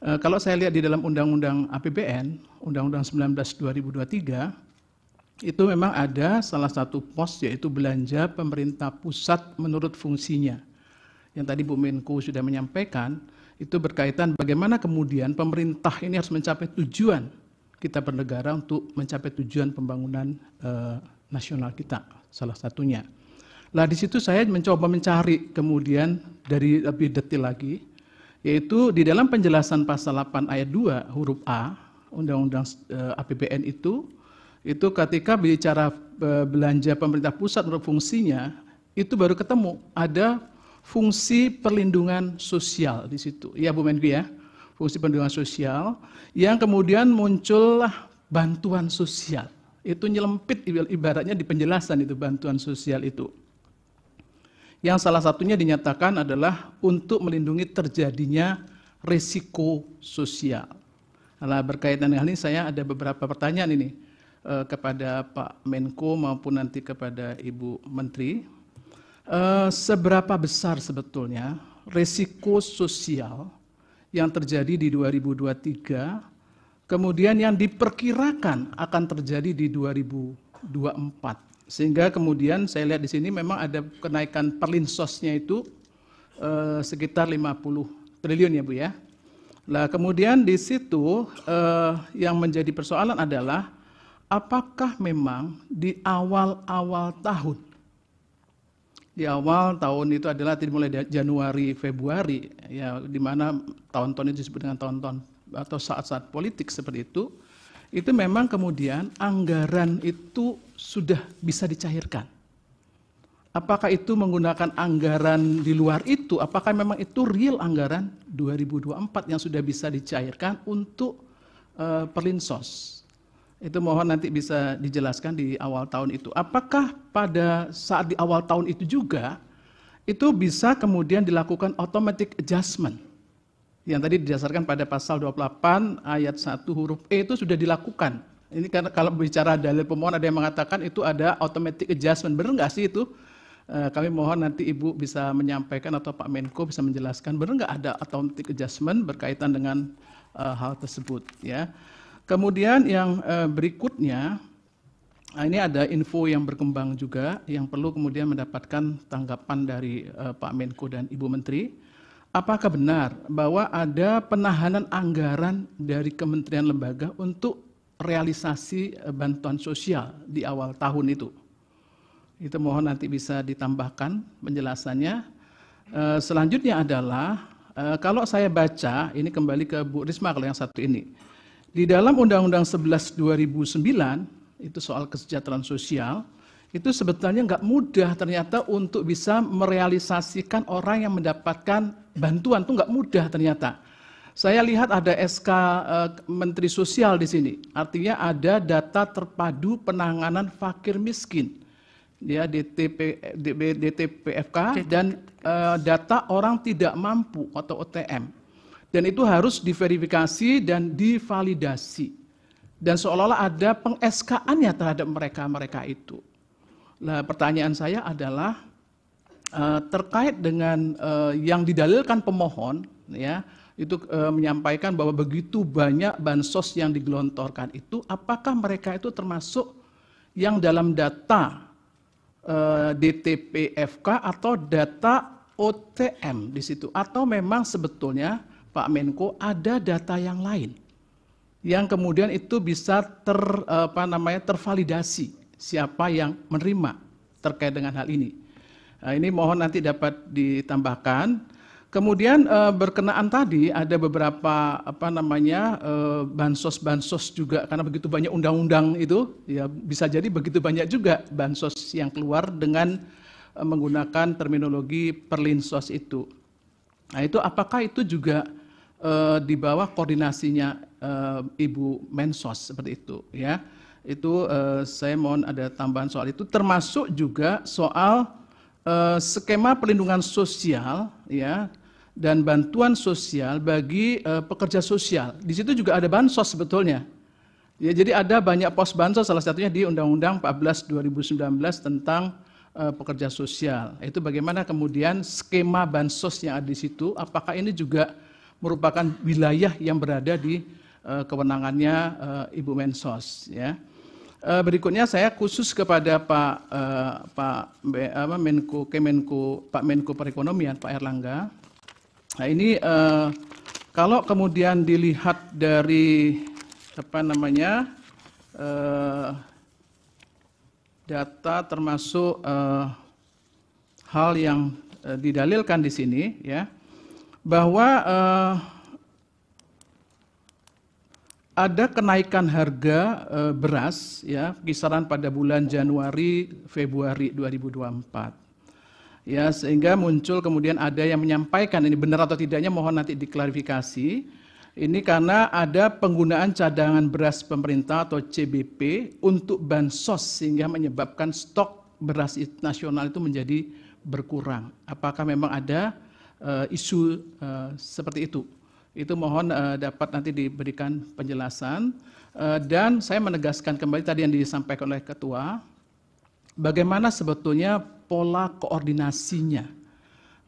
Kalau saya lihat di dalam Undang-Undang APBN, Undang-Undang 19/2023, itu memang ada salah satu pos yaitu belanja pemerintah pusat menurut fungsinya. Yang tadi Bu Menko sudah menyampaikan, itu berkaitan bagaimana kemudian pemerintah ini harus mencapai tujuan kita bernegara untuk mencapai tujuan pembangunan nasional kita, salah satunya. Nah, di situ saya mencoba mencari kemudian dari lebih detail lagi, yaitu di dalam penjelasan pasal 8 ayat 2 huruf A, Undang-Undang APBN itu ketika bicara belanja pemerintah pusat menurut fungsinya, itu baru ketemu ada fungsi perlindungan sosial di situ. Ya Bu Menko ya, fungsi perlindungan sosial, yang kemudian muncullah bantuan sosial. Itu nyelempit ibaratnya di penjelasan itu bantuan sosial itu. Yang salah satunya dinyatakan adalah untuk melindungi terjadinya risiko sosial. Nah, berkaitan dengan hal ini saya ada beberapa pertanyaan ini kepada Pak Menko maupun nanti kepada Ibu Menteri. Seberapa besar sebetulnya risiko sosial yang terjadi di 2023, kemudian yang diperkirakan akan terjadi di 2024. Sehingga kemudian saya lihat di sini memang ada kenaikan perlinsosnya itu sekitar 50 triliun ya Bu ya. Nah, kemudian di situ yang menjadi persoalan adalah apakah memang di awal-awal tahun di awal tahun itu adalah dimulai dari Januari, Februari, ya, di mana tahun-tahun itu disebut dengan tahun-tahun atau saat-saat politik seperti itu memang kemudian anggaran itu sudah bisa dicairkan. Apakah itu menggunakan anggaran di luar itu, apakah memang itu real anggaran 2024 yang sudah bisa dicairkan untuk Perlinsos? Itu mohon nanti bisa dijelaskan di awal tahun itu. Apakah pada saat di awal tahun itu juga, itu bisa kemudian dilakukan automatic adjustment, yang tadi didasarkan pada pasal 28 ayat 1 huruf E itu sudah dilakukan. Ini karena kalau bicara dalil pemohon ada yang mengatakan itu ada automatic adjustment, benar nggak sih itu? Kami mohon nanti Ibu bisa menyampaikan atau Pak Menko bisa menjelaskan benar nggak ada automatic adjustment berkaitan dengan hal tersebut, ya. Kemudian yang berikutnya, ini ada info yang berkembang juga yang perlu kemudian mendapatkan tanggapan dari Pak Menko dan Ibu Menteri. Apakah benar bahwa ada penahanan anggaran dari kementerian lembaga untuk realisasi bantuan sosial di awal tahun itu? Itu mohon nanti bisa ditambahkan penjelasannya. Selanjutnya adalah, kalau saya baca, ini kembali ke Bu Risma kalau yang satu ini. Di dalam Undang-Undang 11 2009, itu soal kesejahteraan sosial, itu sebetulnya nggak mudah ternyata untuk bisa merealisasikan orang yang mendapatkan bantuan, itu nggak mudah ternyata. Saya lihat ada SK Menteri Sosial di sini, artinya ada data terpadu penanganan fakir miskin, ya, DTPFK, dan data orang tidak mampu atau OTM. Dan itu harus diverifikasi dan divalidasi. Dan seolah-olah ada peng-SK-annya terhadap mereka itu. Nah, pertanyaan saya adalah terkait dengan yang didalilkan pemohon, ya, itu menyampaikan bahwa begitu banyak bansos yang digelontorkan itu, apakah mereka itu termasuk yang dalam data DTPFK atau data OTM di situ, atau memang sebetulnya Pak Menko ada data yang lain yang kemudian itu bisa tervalidasi siapa yang menerima terkait dengan hal ini. Nah, ini mohon nanti dapat ditambahkan. Kemudian berkenaan tadi ada beberapa bansos juga, karena begitu banyak undang-undang itu, ya bisa jadi begitu banyak juga bansos yang keluar dengan menggunakan terminologi Perlinsos itu. Nah, itu apakah itu juga di bawah koordinasinya Ibu Mensos seperti itu, ya? Itu saya mohon ada tambahan soal itu, termasuk juga soal skema perlindungan sosial, ya, dan bantuan sosial bagi pekerja sosial. Di situ juga ada bansos sebetulnya. Ya, jadi ada banyak pos bansos, salah satunya di Undang-Undang 14 2019 tentang pekerja sosial. Itu bagaimana kemudian skema bansos yang ada di situ, apakah ini juga merupakan wilayah yang berada di kewenangannya Ibu Mensos, ya. Berikutnya saya khusus kepada Pak Menko Perekonomian, Pak Erlangga. Nah, ini kalau kemudian dilihat dari data termasuk hal yang didalilkan di sini, ya, bahwa ada kenaikan harga beras, ya, kisaran pada bulan Januari Februari 2024. Ya, sehingga muncul kemudian ada yang menyampaikan, ini benar atau tidaknya mohon nanti diklarifikasi. Ini karena ada penggunaan cadangan beras pemerintah atau CBP untuk bansos sehingga menyebabkan stok beras nasional itu menjadi berkurang. Apakah memang ada isu seperti itu? Itu mohon dapat nanti diberikan penjelasan. Dan saya menegaskan kembali tadi yang disampaikan oleh Ketua, bagaimana sebetulnya pola koordinasinya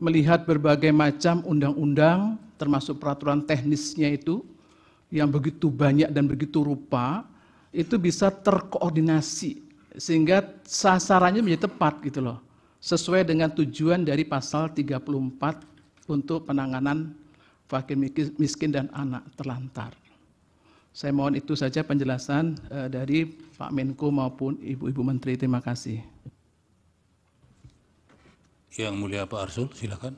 melihat berbagai macam undang-undang termasuk peraturan teknisnya itu yang begitu banyak dan begitu rupa, itu bisa terkoordinasi sehingga sasarannya menjadi tepat gitu loh, sesuai dengan tujuan dari pasal 34 untuk penanganan fakir miskin dan anak terlantar. Saya mohon itu saja penjelasan dari Pak Menko maupun Ibu-Ibu Menteri. Terima kasih. Yang Mulia Pak Arsul, silakan.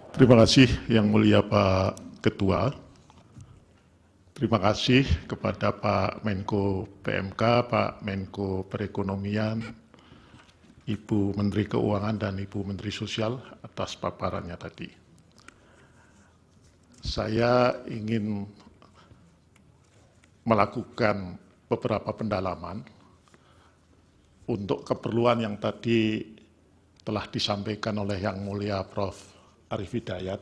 Terima kasih Yang Mulia Pak Ketua. Terima kasih kepada Pak Menko PMK, Pak Menko Perekonomian, Ibu Menteri Keuangan dan Ibu Menteri Sosial atas paparannya tadi. Saya ingin melakukan beberapa pendalaman untuk keperluan yang tadi telah disampaikan oleh Yang Mulia Prof. Arief Hidayat,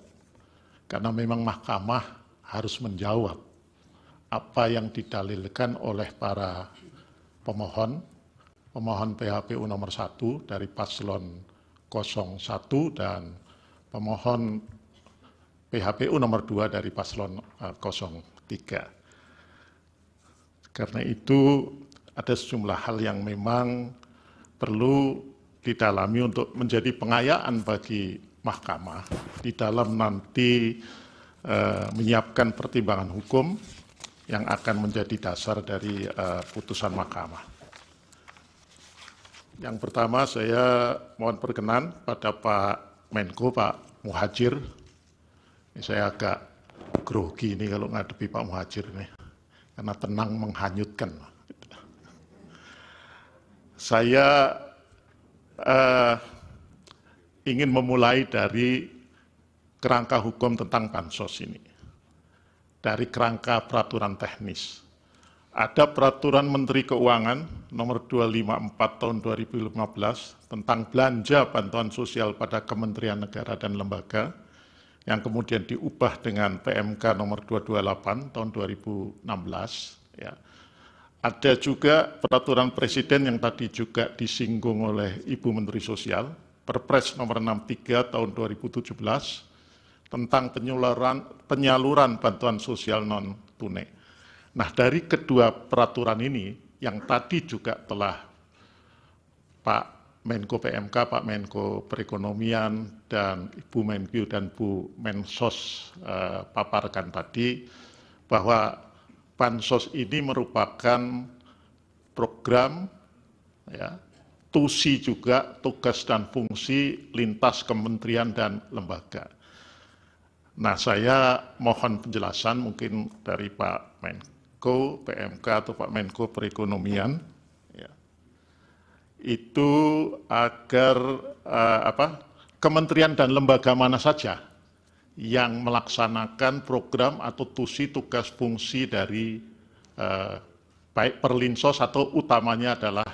karena memang Mahkamah harus menjawab apa yang didalilkan oleh para pemohon PHPU nomor 1 dari paslon 01 dan pemohon PHPU nomor 2 dari paslon 03. Karena itu ada sejumlah hal yang memang perlu didalami untuk menjadi pengayaan bagi Mahkamah di dalam nanti menyiapkan pertimbangan hukum yang akan menjadi dasar dari putusan Mahkamah. Yang pertama saya mohon perkenan pada Pak Menko, Pak Muhadjir. Ini saya agak grogi ini kalau ngadepi Pak Muhadjir ini, karena tenang menghanyutkan. Saya ingin memulai dari kerangka hukum tentang bansos ini. Dari kerangka peraturan teknis. Ada peraturan Menteri Keuangan nomor 254 tahun 2015 tentang belanja bantuan sosial pada kementerian negara dan lembaga yang kemudian diubah dengan PMK nomor 228 tahun 2016. Ya. Ada juga peraturan Presiden yang tadi juga disinggung oleh Ibu Menteri Sosial, Perpres nomor 63 tahun 2017 tentang penyaluran bantuan sosial non-tunai. Nah, dari kedua peraturan ini, yang tadi juga telah Pak Menko PMK, Pak Menko Perekonomian, dan Ibu Menkyu dan Bu Mensos paparkan tadi, bahwa Bansos ini merupakan program, ya, TUSI juga, tugas dan fungsi lintas kementerian dan lembaga. Nah, saya mohon penjelasan mungkin dari Pak Menko PMK atau Pak Menko Perekonomian, ya, itu agar kementerian dan lembaga mana saja yang melaksanakan program atau TUSI tugas fungsi dari baik Perlinsos atau utamanya adalah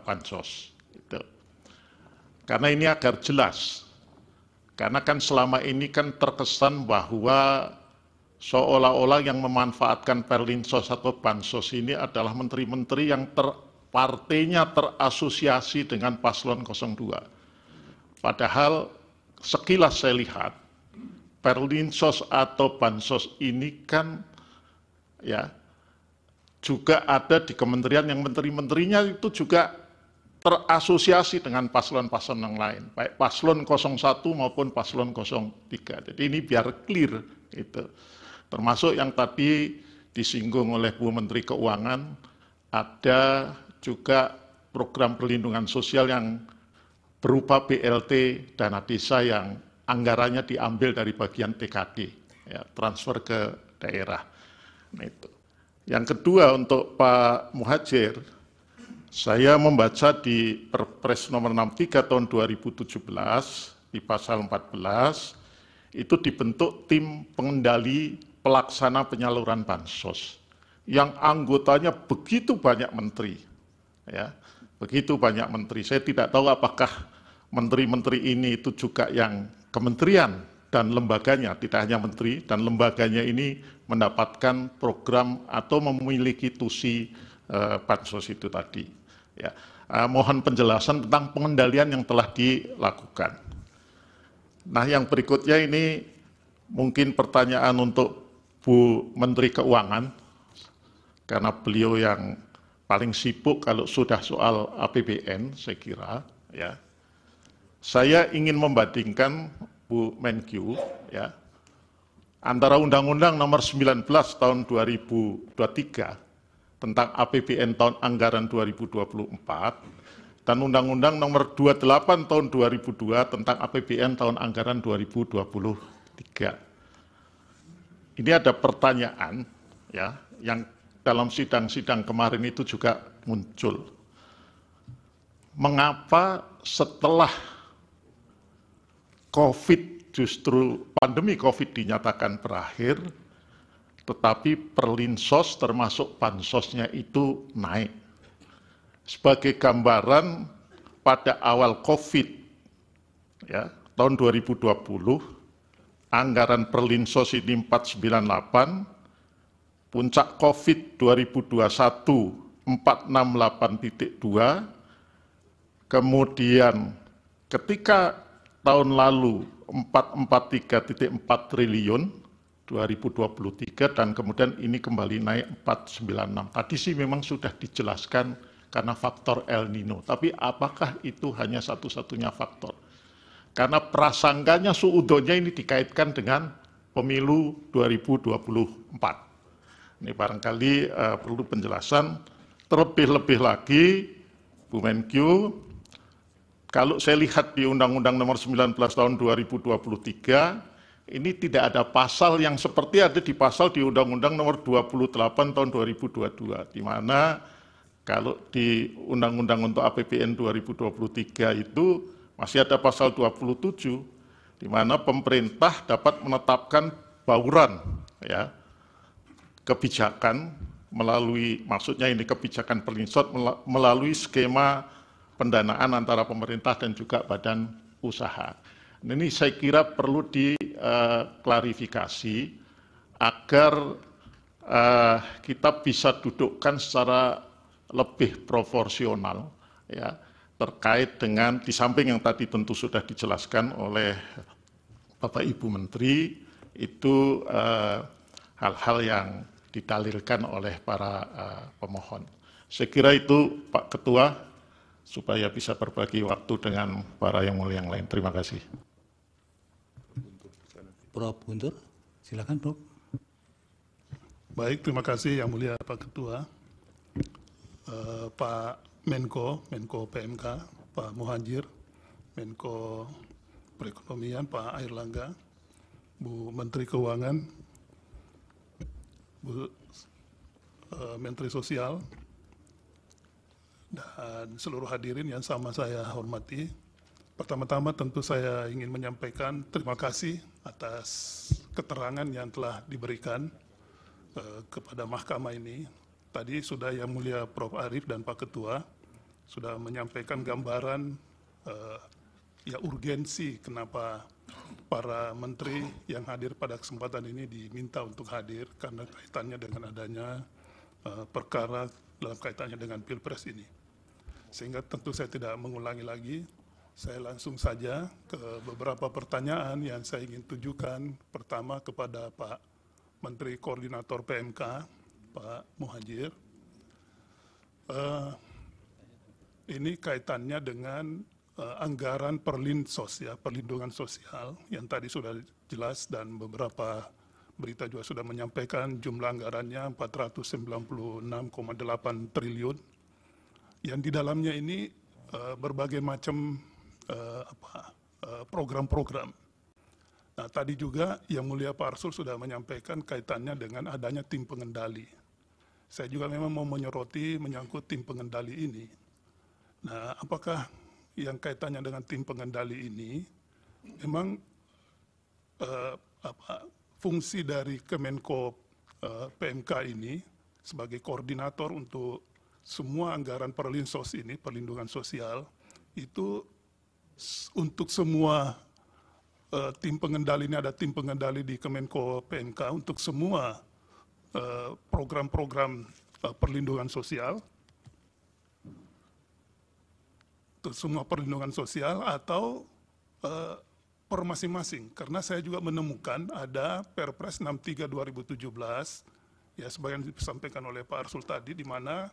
Bansos. Gitu. Karena ini agar jelas. Karena kan selama ini kan terkesan bahwa seolah-olah yang memanfaatkan Perlinsos atau Bansos ini adalah menteri-menteri yang partainya terasosiasi dengan paslon 02. Padahal sekilas saya lihat, Perlinsos atau Bansos ini kan ya juga ada di kementerian yang menteri-menterinya itu juga terasosiasi dengan paslon-paslon yang lain, baik paslon 01 maupun paslon 03. Jadi ini biar clear itu. Termasuk yang tadi disinggung oleh Bu Menteri Keuangan, ada juga program perlindungan sosial yang berupa BLT dana desa yang anggarannya diambil dari bagian TKD, ya, transfer ke daerah. Nah, itu. Yang kedua untuk Pak Muhadjir, saya membaca di Perpres nomor 63 tahun 2017 di pasal 14 itu dibentuk tim pengendali pelaksana penyaluran bansos yang anggotanya begitu banyak menteri, ya, begitu banyak menteri. Saya tidak tahu apakah menteri-menteri ini itu juga yang kementerian dan lembaganya, tidak hanya menteri dan lembaganya ini mendapatkan program atau memiliki TUSI bansos itu tadi. Ya, mohon penjelasan tentang pengendalian yang telah dilakukan. Nah, yang berikutnya ini mungkin pertanyaan untuk Bu Menteri Keuangan, karena beliau yang paling sibuk kalau sudah soal APBN, saya kira. Ya, saya ingin membandingkan Bu Menkyu, ya, antara Undang-Undang Nomor 19 Tahun 2023 tentang APBN tahun anggaran 2024 dan Undang-Undang Nomor 28 Tahun 2002 tentang APBN tahun anggaran 2023. Ini ada pertanyaan ya yang dalam sidang-sidang kemarin itu juga muncul. Mengapa setelah pandemi COVID dinyatakan berakhir, tetapi perlinsos termasuk bansosnya itu naik? Sebagai gambaran, pada awal COVID ya, tahun 2020, anggaran perlinsos ini 498, puncak COVID 2021 468,2, kemudian ketika tahun lalu 443,4 triliun 2023, dan kemudian ini kembali naik 496. Tadi sih memang sudah dijelaskan karena faktor El Nino, tapi apakah itu hanya satu-satunya faktor? Karena prasangkanya suudonya ini dikaitkan dengan pemilu 2024. Ini barangkali perlu penjelasan. Terlebih-lebih lagi, Bu Menkyu, kalau saya lihat di Undang-Undang Nomor 19 Tahun 2023, ini tidak ada pasal yang seperti ada di pasal di Undang-Undang Nomor 28 Tahun 2022, di mana kalau di Undang-Undang untuk APBN 2023 itu masih ada pasal 27, di mana pemerintah dapat menetapkan bauran ya, kebijakan melalui, maksudnya ini kebijakan perlinsot melalui skema pendanaan antara pemerintah dan juga badan usaha. Ini saya kira perlu diklarifikasi agar kita bisa dudukkan secara lebih proporsional ya, terkait dengan, di samping yang tadi tentu sudah dijelaskan oleh Bapak Ibu Menteri, itu hal-hal yang didalilkan oleh para pemohon. Saya kira itu Pak Ketua, supaya bisa berbagi waktu dengan para yang mulia yang lain. Terima kasih. Prof. Guntur, silakan Prof. Baik, terima kasih yang mulia Pak Ketua. Pak Menko PMK, Pak Muhajir, Menko Perekonomian, Pak Airlangga, Bu Menteri Keuangan, Bu Menteri Sosial, dan seluruh hadirin yang sama saya hormati. Pertama-tama tentu saya ingin menyampaikan terima kasih atas keterangan yang telah diberikan kepada mahkamah ini. Tadi sudah Yang Mulia Prof. Arief dan Pak Ketua sudah menyampaikan gambaran ya urgensi kenapa para menteri yang hadir pada kesempatan ini diminta untuk hadir karena kaitannya dengan adanya perkara dalam kaitannya dengan Pilpres ini. Sehingga tentu saya tidak mengulangi lagi, saya langsung saja ke beberapa pertanyaan yang saya ingin tujukan. Pertama kepada Pak Menteri Koordinator PMK, Pak Muhajir. Ini kaitannya dengan anggaran perlinsos ya, perlindungan sosial yang tadi sudah jelas dan beberapa berita juga sudah menyampaikan jumlah anggarannya 496,8 triliun. Yang di dalamnya ini berbagai macam program-program. Nah, tadi juga Yang Mulia Pak Arsul sudah menyampaikan kaitannya dengan adanya tim pengendali. Saya juga memang mau menyoroti menyangkut tim pengendali ini. Nah, apakah yang kaitannya dengan tim pengendali ini memang fungsi dari Kemenko PMK ini sebagai koordinator untuk semua anggaran perlinsos ini, perlindungan sosial, itu untuk semua tim pengendali ini, ada tim pengendali di Kemenko PMK untuk semua program-program perlindungan sosial, untuk semua perlindungan sosial atau per masing-masing. Karena saya juga menemukan ada Perpres 63 2017, ya sebagian disampaikan oleh Pak Arsul tadi, di mana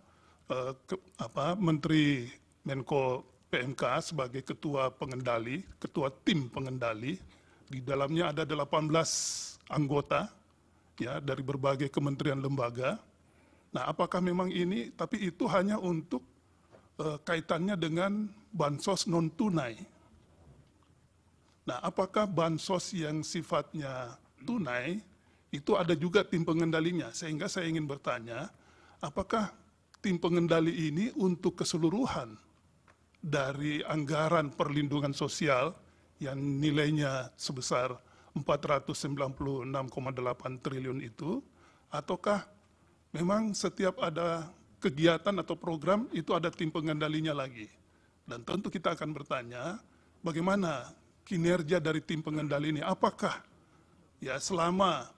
Menteri Menko PMK sebagai ketua pengendali, ketua tim pengendali, di dalamnya ada 18 anggota ya dari berbagai kementerian lembaga. Nah, apakah memang ini, tapi itu hanya untuk kaitannya dengan bansos non-tunai. Nah, apakah bansos yang sifatnya tunai itu ada juga tim pengendalinya? Sehingga saya ingin bertanya, apakah tim pengendali ini untuk keseluruhan dari anggaran perlindungan sosial yang nilainya sebesar 496,8 triliun itu, ataukah memang setiap ada kegiatan atau program itu ada tim pengendalinya lagi? Dan tentu kita akan bertanya, bagaimana kinerja dari tim pengendali ini? Apakah ya selama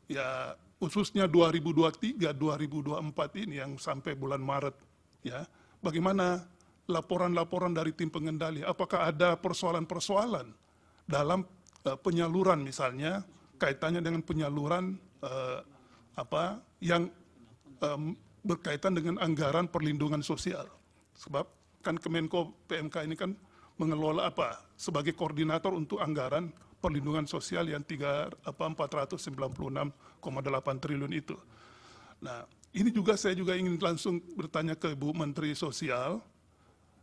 ya khususnya 2023, 2024 ini yang sampai bulan Maret, ya bagaimana laporan-laporan dari tim pengendali? Apakah ada persoalan-persoalan dalam penyaluran, misalnya kaitannya dengan penyaluran yang berkaitan dengan anggaran perlindungan sosial? Sebab kan Kemenko PMK ini kan mengelola sebagai koordinator untuk anggaran perlindungan sosial yang 496,8 triliun itu. Nah, ini juga saya juga ingin langsung bertanya ke Bu Menteri Sosial.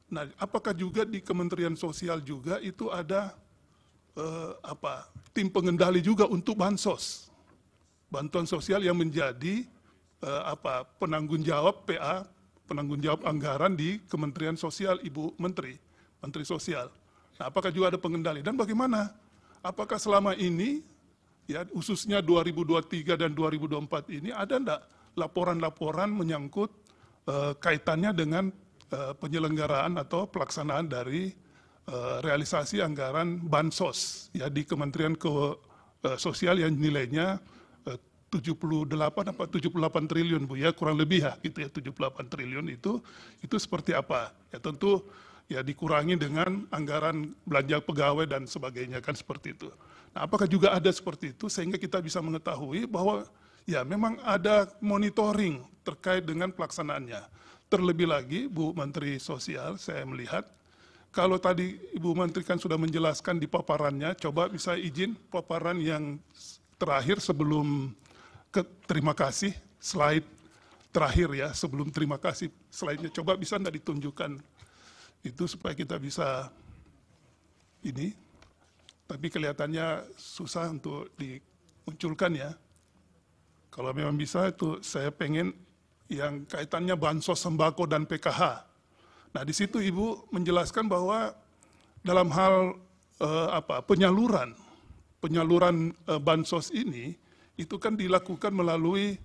Nah, apakah juga di Kementerian Sosial juga itu ada tim pengendali juga untuk bansos, bantuan sosial yang menjadi penanggung jawab PA, penanggung jawab anggaran di Kementerian Sosial, Ibu Menteri Sosial. Nah, apakah juga ada pengendali dan bagaimana? Apakah selama ini ya khususnya 2023 dan 2024 ini ada enggak laporan-laporan menyangkut kaitannya dengan penyelenggaraan atau pelaksanaan dari realisasi anggaran bansos ya di Kementerian Sosial yang nilainya 78 triliun Bu ya, kurang lebih ya gitu ya, 78 triliun itu seperti apa? Ya tentu ya dikurangi dengan anggaran belanja pegawai dan sebagainya kan seperti itu. Nah, apakah juga ada seperti itu sehingga kita bisa mengetahui bahwa ya memang ada monitoring terkait dengan pelaksanaannya. Terlebih lagi Bu Menteri Sosial, saya melihat kalau tadi Ibu Menteri kan sudah menjelaskan di paparannya, coba bisa izin paparan yang terakhir sebelum terima kasih, slide terakhir ya, sebelum terima kasih, slide-nya coba bisa enggak ditunjukkan itu supaya kita bisa ini, tapi kelihatannya susah untuk dimunculkan ya. Kalau memang bisa itu saya pengen yang kaitannya bansos sembako dan PKH. Nah di situ Ibu menjelaskan bahwa dalam hal penyaluran bansos ini itu kan dilakukan melalui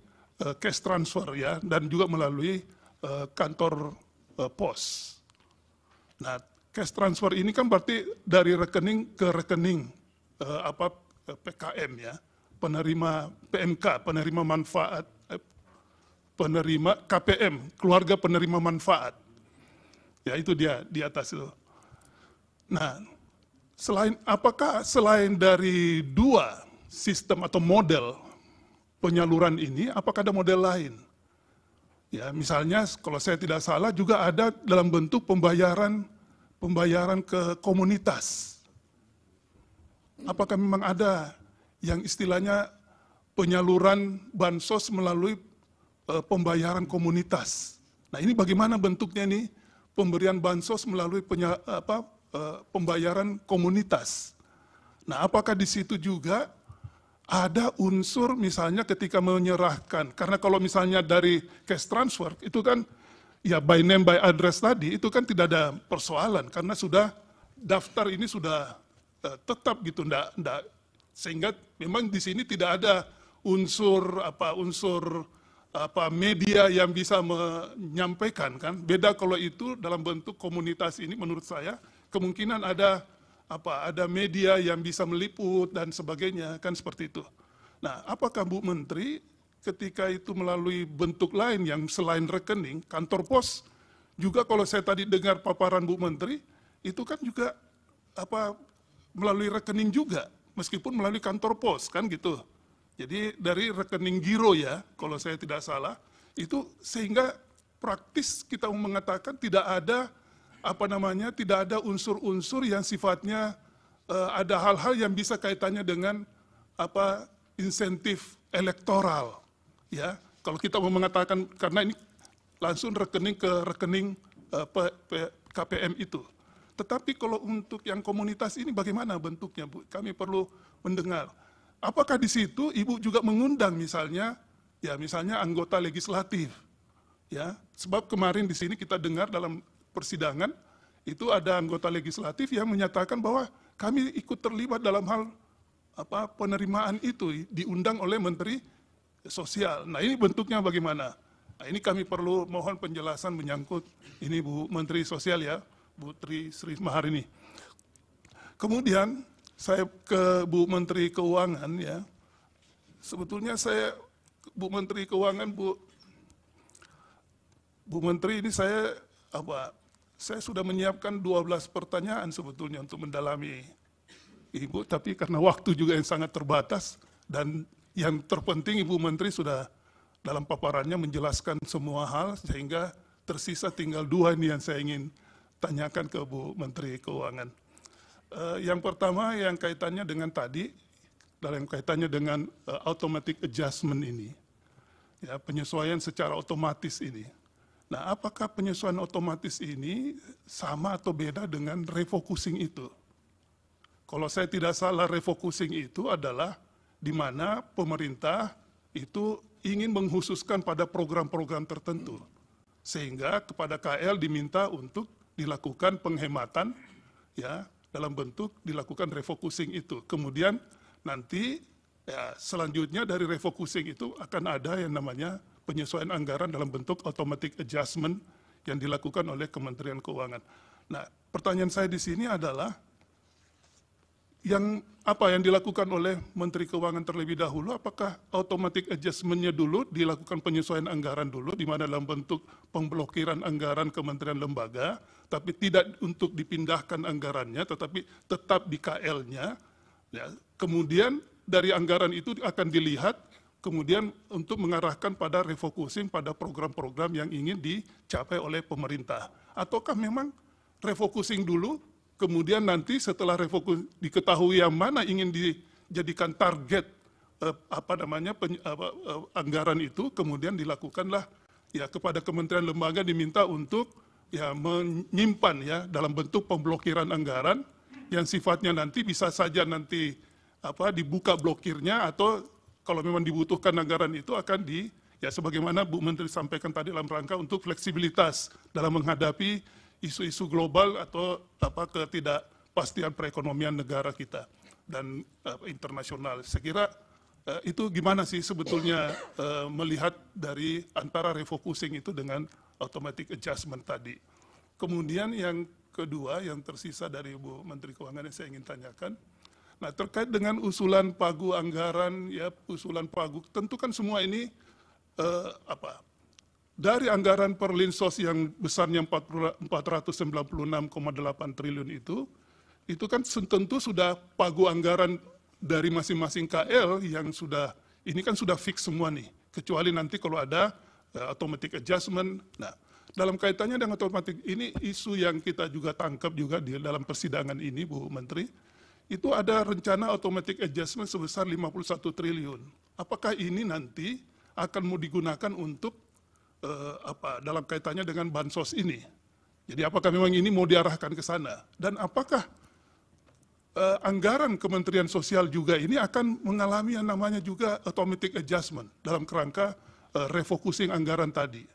cash transfer ya, dan juga melalui kantor pos. Nah, cash transfer ini kan berarti dari rekening ke rekening PKM ya, penerima PMK, penerima manfaat, penerima KPM, keluarga penerima manfaat. Ya itu dia di atas itu. Nah, apakah selain dari dua sistem atau model penyaluran ini, apakah ada model lain? Ya, misalnya kalau saya tidak salah juga ada dalam bentuk pembayaran ke komunitas. Apakah memang ada yang istilahnya penyaluran bansos melalui pembayaran komunitas? Nah, ini bagaimana bentuknya nih pemberian bansos melalui pembayaran komunitas? Nah, apakah di situ juga ada unsur misalnya ketika menyerahkan, karena kalau misalnya dari cash transfer itu kan ya by name by address tadi itu kan tidak ada persoalan karena sudah daftar ini sudah tetap gitu, enggak, sehingga memang di sini tidak ada unsur media yang bisa menyampaikan kan. Beda kalau itu dalam bentuk komunitas ini menurut saya kemungkinan ada media yang bisa meliput dan sebagainya, kan seperti itu. Nah, apakah Bu Menteri ketika itu melalui bentuk lain yang selain rekening, kantor pos, juga kalau saya tadi dengar paparan Bu Menteri, itu kan juga melalui rekening juga, meskipun melalui kantor pos, kan gitu. Jadi dari rekening giro ya, kalau saya tidak salah, itu sehingga praktis kita mengatakan tidak ada tidak ada unsur-unsur yang sifatnya ada hal-hal yang bisa kaitannya dengan insentif elektoral ya. Kalau kita mau mengatakan karena ini langsung rekening ke rekening KPM itu. Tetapi kalau untuk yang komunitas ini bagaimana bentuknya, Bu? Kami perlu mendengar. Apakah di situ Ibu juga mengundang misalnya, ya misalnya anggota legislatif, ya? Sebab kemarin di sini kita dengar dalam persidangan itu ada anggota legislatif yang menyatakan bahwa kami ikut terlibat dalam hal penerimaan itu, diundang oleh Menteri Sosial. Nah ini bentuknya bagaimana? Nah, ini kami perlu mohon penjelasan menyangkut ini Bu Menteri Sosial ya, Bu Tri Sri Maharini. Kemudian saya ke Bu Menteri Keuangan ya. Sebetulnya saya Bu Menteri Keuangan, Bu Menteri ini saya sudah menyiapkan 12 pertanyaan sebetulnya untuk mendalami Ibu, tapi karena waktu juga yang sangat terbatas dan yang terpenting Ibu Menteri sudah dalam paparannya menjelaskan semua hal sehingga tersisa tinggal 2 ini yang saya ingin tanyakan ke Bu Menteri Keuangan. Yang pertama yang kaitannya dengan tadi, dalam kaitannya dengan automatic adjustment ini, ya penyesuaian secara otomatis ini. Nah, apakah penyesuaian otomatis ini sama atau beda dengan refocusing itu? Kalau saya tidak salah, refocusing itu adalah di mana pemerintah itu ingin mengkhususkan pada program-program tertentu. Sehingga kepada KL diminta untuk dilakukan penghematan ya dalam bentuk dilakukan refocusing itu. Kemudian nanti ya, selanjutnya dari refocusing itu akan ada yang namanya penyesuaian anggaran dalam bentuk automatic adjustment yang dilakukan oleh Kementerian Keuangan. Nah, pertanyaan saya di sini adalah yang dilakukan oleh Menteri Keuangan terlebih dahulu, apakah automatic adjustment-nya dulu dilakukan penyesuaian anggaran dulu, di mana dalam bentuk pemblokiran anggaran kementerian lembaga, tapi tidak untuk dipindahkan anggarannya, tetapi tetap di KL-nya. Ya. Kemudian dari anggaran itu akan dilihat, kemudian untuk mengarahkan pada refocusing pada program-program yang ingin dicapai oleh pemerintah. Ataukah memang refocusing dulu, kemudian nanti setelah refocus diketahui yang mana ingin dijadikan target anggaran itu, kemudian dilakukanlah ya kepada kementerian lembaga diminta untuk ya menyimpan ya dalam bentuk pemblokiran anggaran yang sifatnya nanti bisa saja nanti dibuka blokirnya, atau kalau memang dibutuhkan anggaran itu akan ya sebagaimana Bu Menteri sampaikan tadi dalam rangka untuk fleksibilitas dalam menghadapi isu-isu global atau ketidakpastian perekonomian negara kita dan internasional. Saya kira itu gimana sih sebetulnya melihat dari antara refocusing itu dengan automatic adjustment tadi. Kemudian yang kedua yang tersisa dari Bu Menteri Keuangan yang saya ingin tanyakan, nah terkait dengan usulan pagu anggaran, ya usulan pagu, tentu kan semua ini dari anggaran Perlinsos yang besarnya 496,8 triliun itu kan tentu sudah pagu anggaran dari masing-masing KL yang sudah, ini kan sudah fix semua nih, kecuali nanti kalau ada automatic adjustment. Nah, dalam kaitannya dengan automatic, ini isu yang kita juga tangkap juga di dalam persidangan ini, Bu Menteri, itu ada rencana automatic adjustment sebesar 51 triliun. Apakah ini nanti akan mau digunakan untuk dalam kaitannya dengan bansos ini? Jadi apakah memang ini mau diarahkan ke sana? Dan apakah anggaran Kementerian Sosial juga ini akan mengalami yang namanya juga automatic adjustment dalam kerangka refocusing anggaran tadi?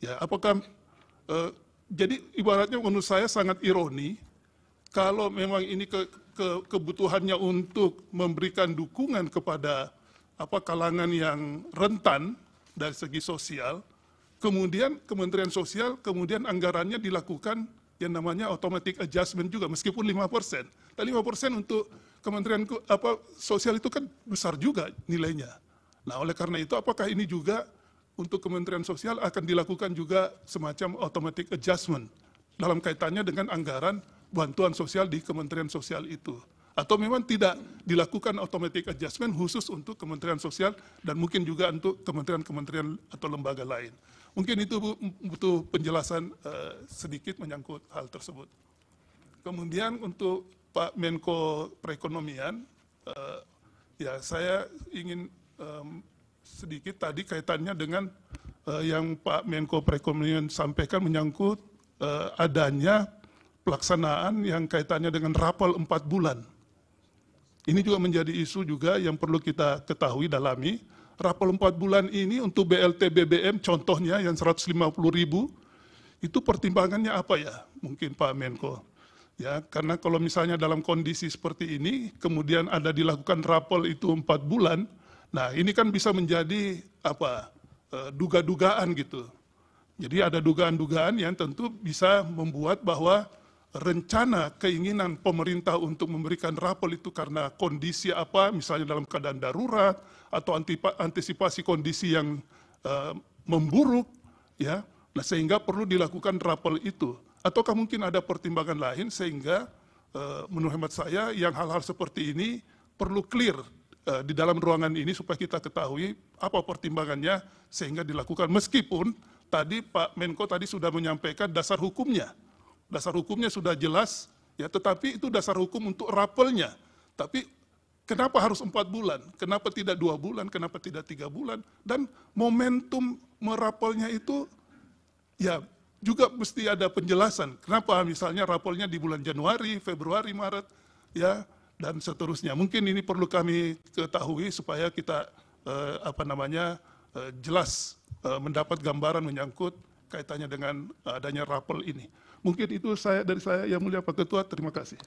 Ya, apakah jadi ibaratnya menurut saya sangat ironi kalau memang ini kebutuhannya untuk memberikan dukungan kepada kalangan yang rentan dari segi sosial, kemudian Kementerian Sosial, kemudian anggarannya dilakukan yang namanya automatic adjustment juga, meskipun 5%. Dan 5% untuk Kementerian Sosial itu kan besar juga nilainya. Nah, oleh karena itu apakah ini juga untuk Kementerian Sosial akan dilakukan juga semacam automatic adjustment dalam kaitannya dengan anggaran bantuan sosial di Kementerian Sosial itu? Atau memang tidak dilakukan automatic adjustment khusus untuk Kementerian Sosial dan mungkin juga untuk kementerian-kementerian atau lembaga lain? Mungkin itu butuh penjelasan sedikit menyangkut hal tersebut. Kemudian untuk Pak Menko Perekonomian, ya saya ingin sedikit tadi kaitannya dengan yang Pak Menko Perekonomian sampaikan menyangkut adanya pelaksanaan yang kaitannya dengan rapel 4 bulan. Ini juga menjadi isu juga yang perlu kita ketahui, dalami. Rapel 4 bulan ini untuk BLT BBM contohnya yang 150.000, itu pertimbangannya apa ya? Mungkin Pak Menko. Ya, karena kalau misalnya dalam kondisi seperti ini, kemudian ada dilakukan rapel itu 4 bulan, nah ini kan bisa menjadi duga-dugaan gitu. Jadi ada dugaan-dugaan yang tentu bisa membuat bahwa rencana keinginan pemerintah untuk memberikan rapel itu karena kondisi apa, misalnya dalam keadaan darurat atau antisipasi kondisi yang memburuk, ya. Nah, sehingga perlu dilakukan rapel itu. Ataukah mungkin ada pertimbangan lain sehingga menurut hemat saya yang hal-hal seperti ini perlu clear di dalam ruangan ini supaya kita ketahui apa pertimbangannya sehingga dilakukan, meskipun tadi Pak Menko tadi sudah menyampaikan dasar hukumnya. Dasar hukumnya sudah jelas, ya, tetapi itu dasar hukum untuk rapelnya. Tapi kenapa harus 4 bulan? Kenapa tidak 2 bulan? Kenapa tidak 3 bulan? Dan momentum merapelnya itu, ya, juga mesti ada penjelasan. Kenapa misalnya rapelnya di bulan Januari, Februari, Maret, ya, dan seterusnya. Mungkin ini perlu kami ketahui supaya kita jelas mendapat gambaran menyangkut kaitannya dengan adanya rapel ini. Mungkin itu dari saya, Yang Mulia Pak Ketua, terima kasih.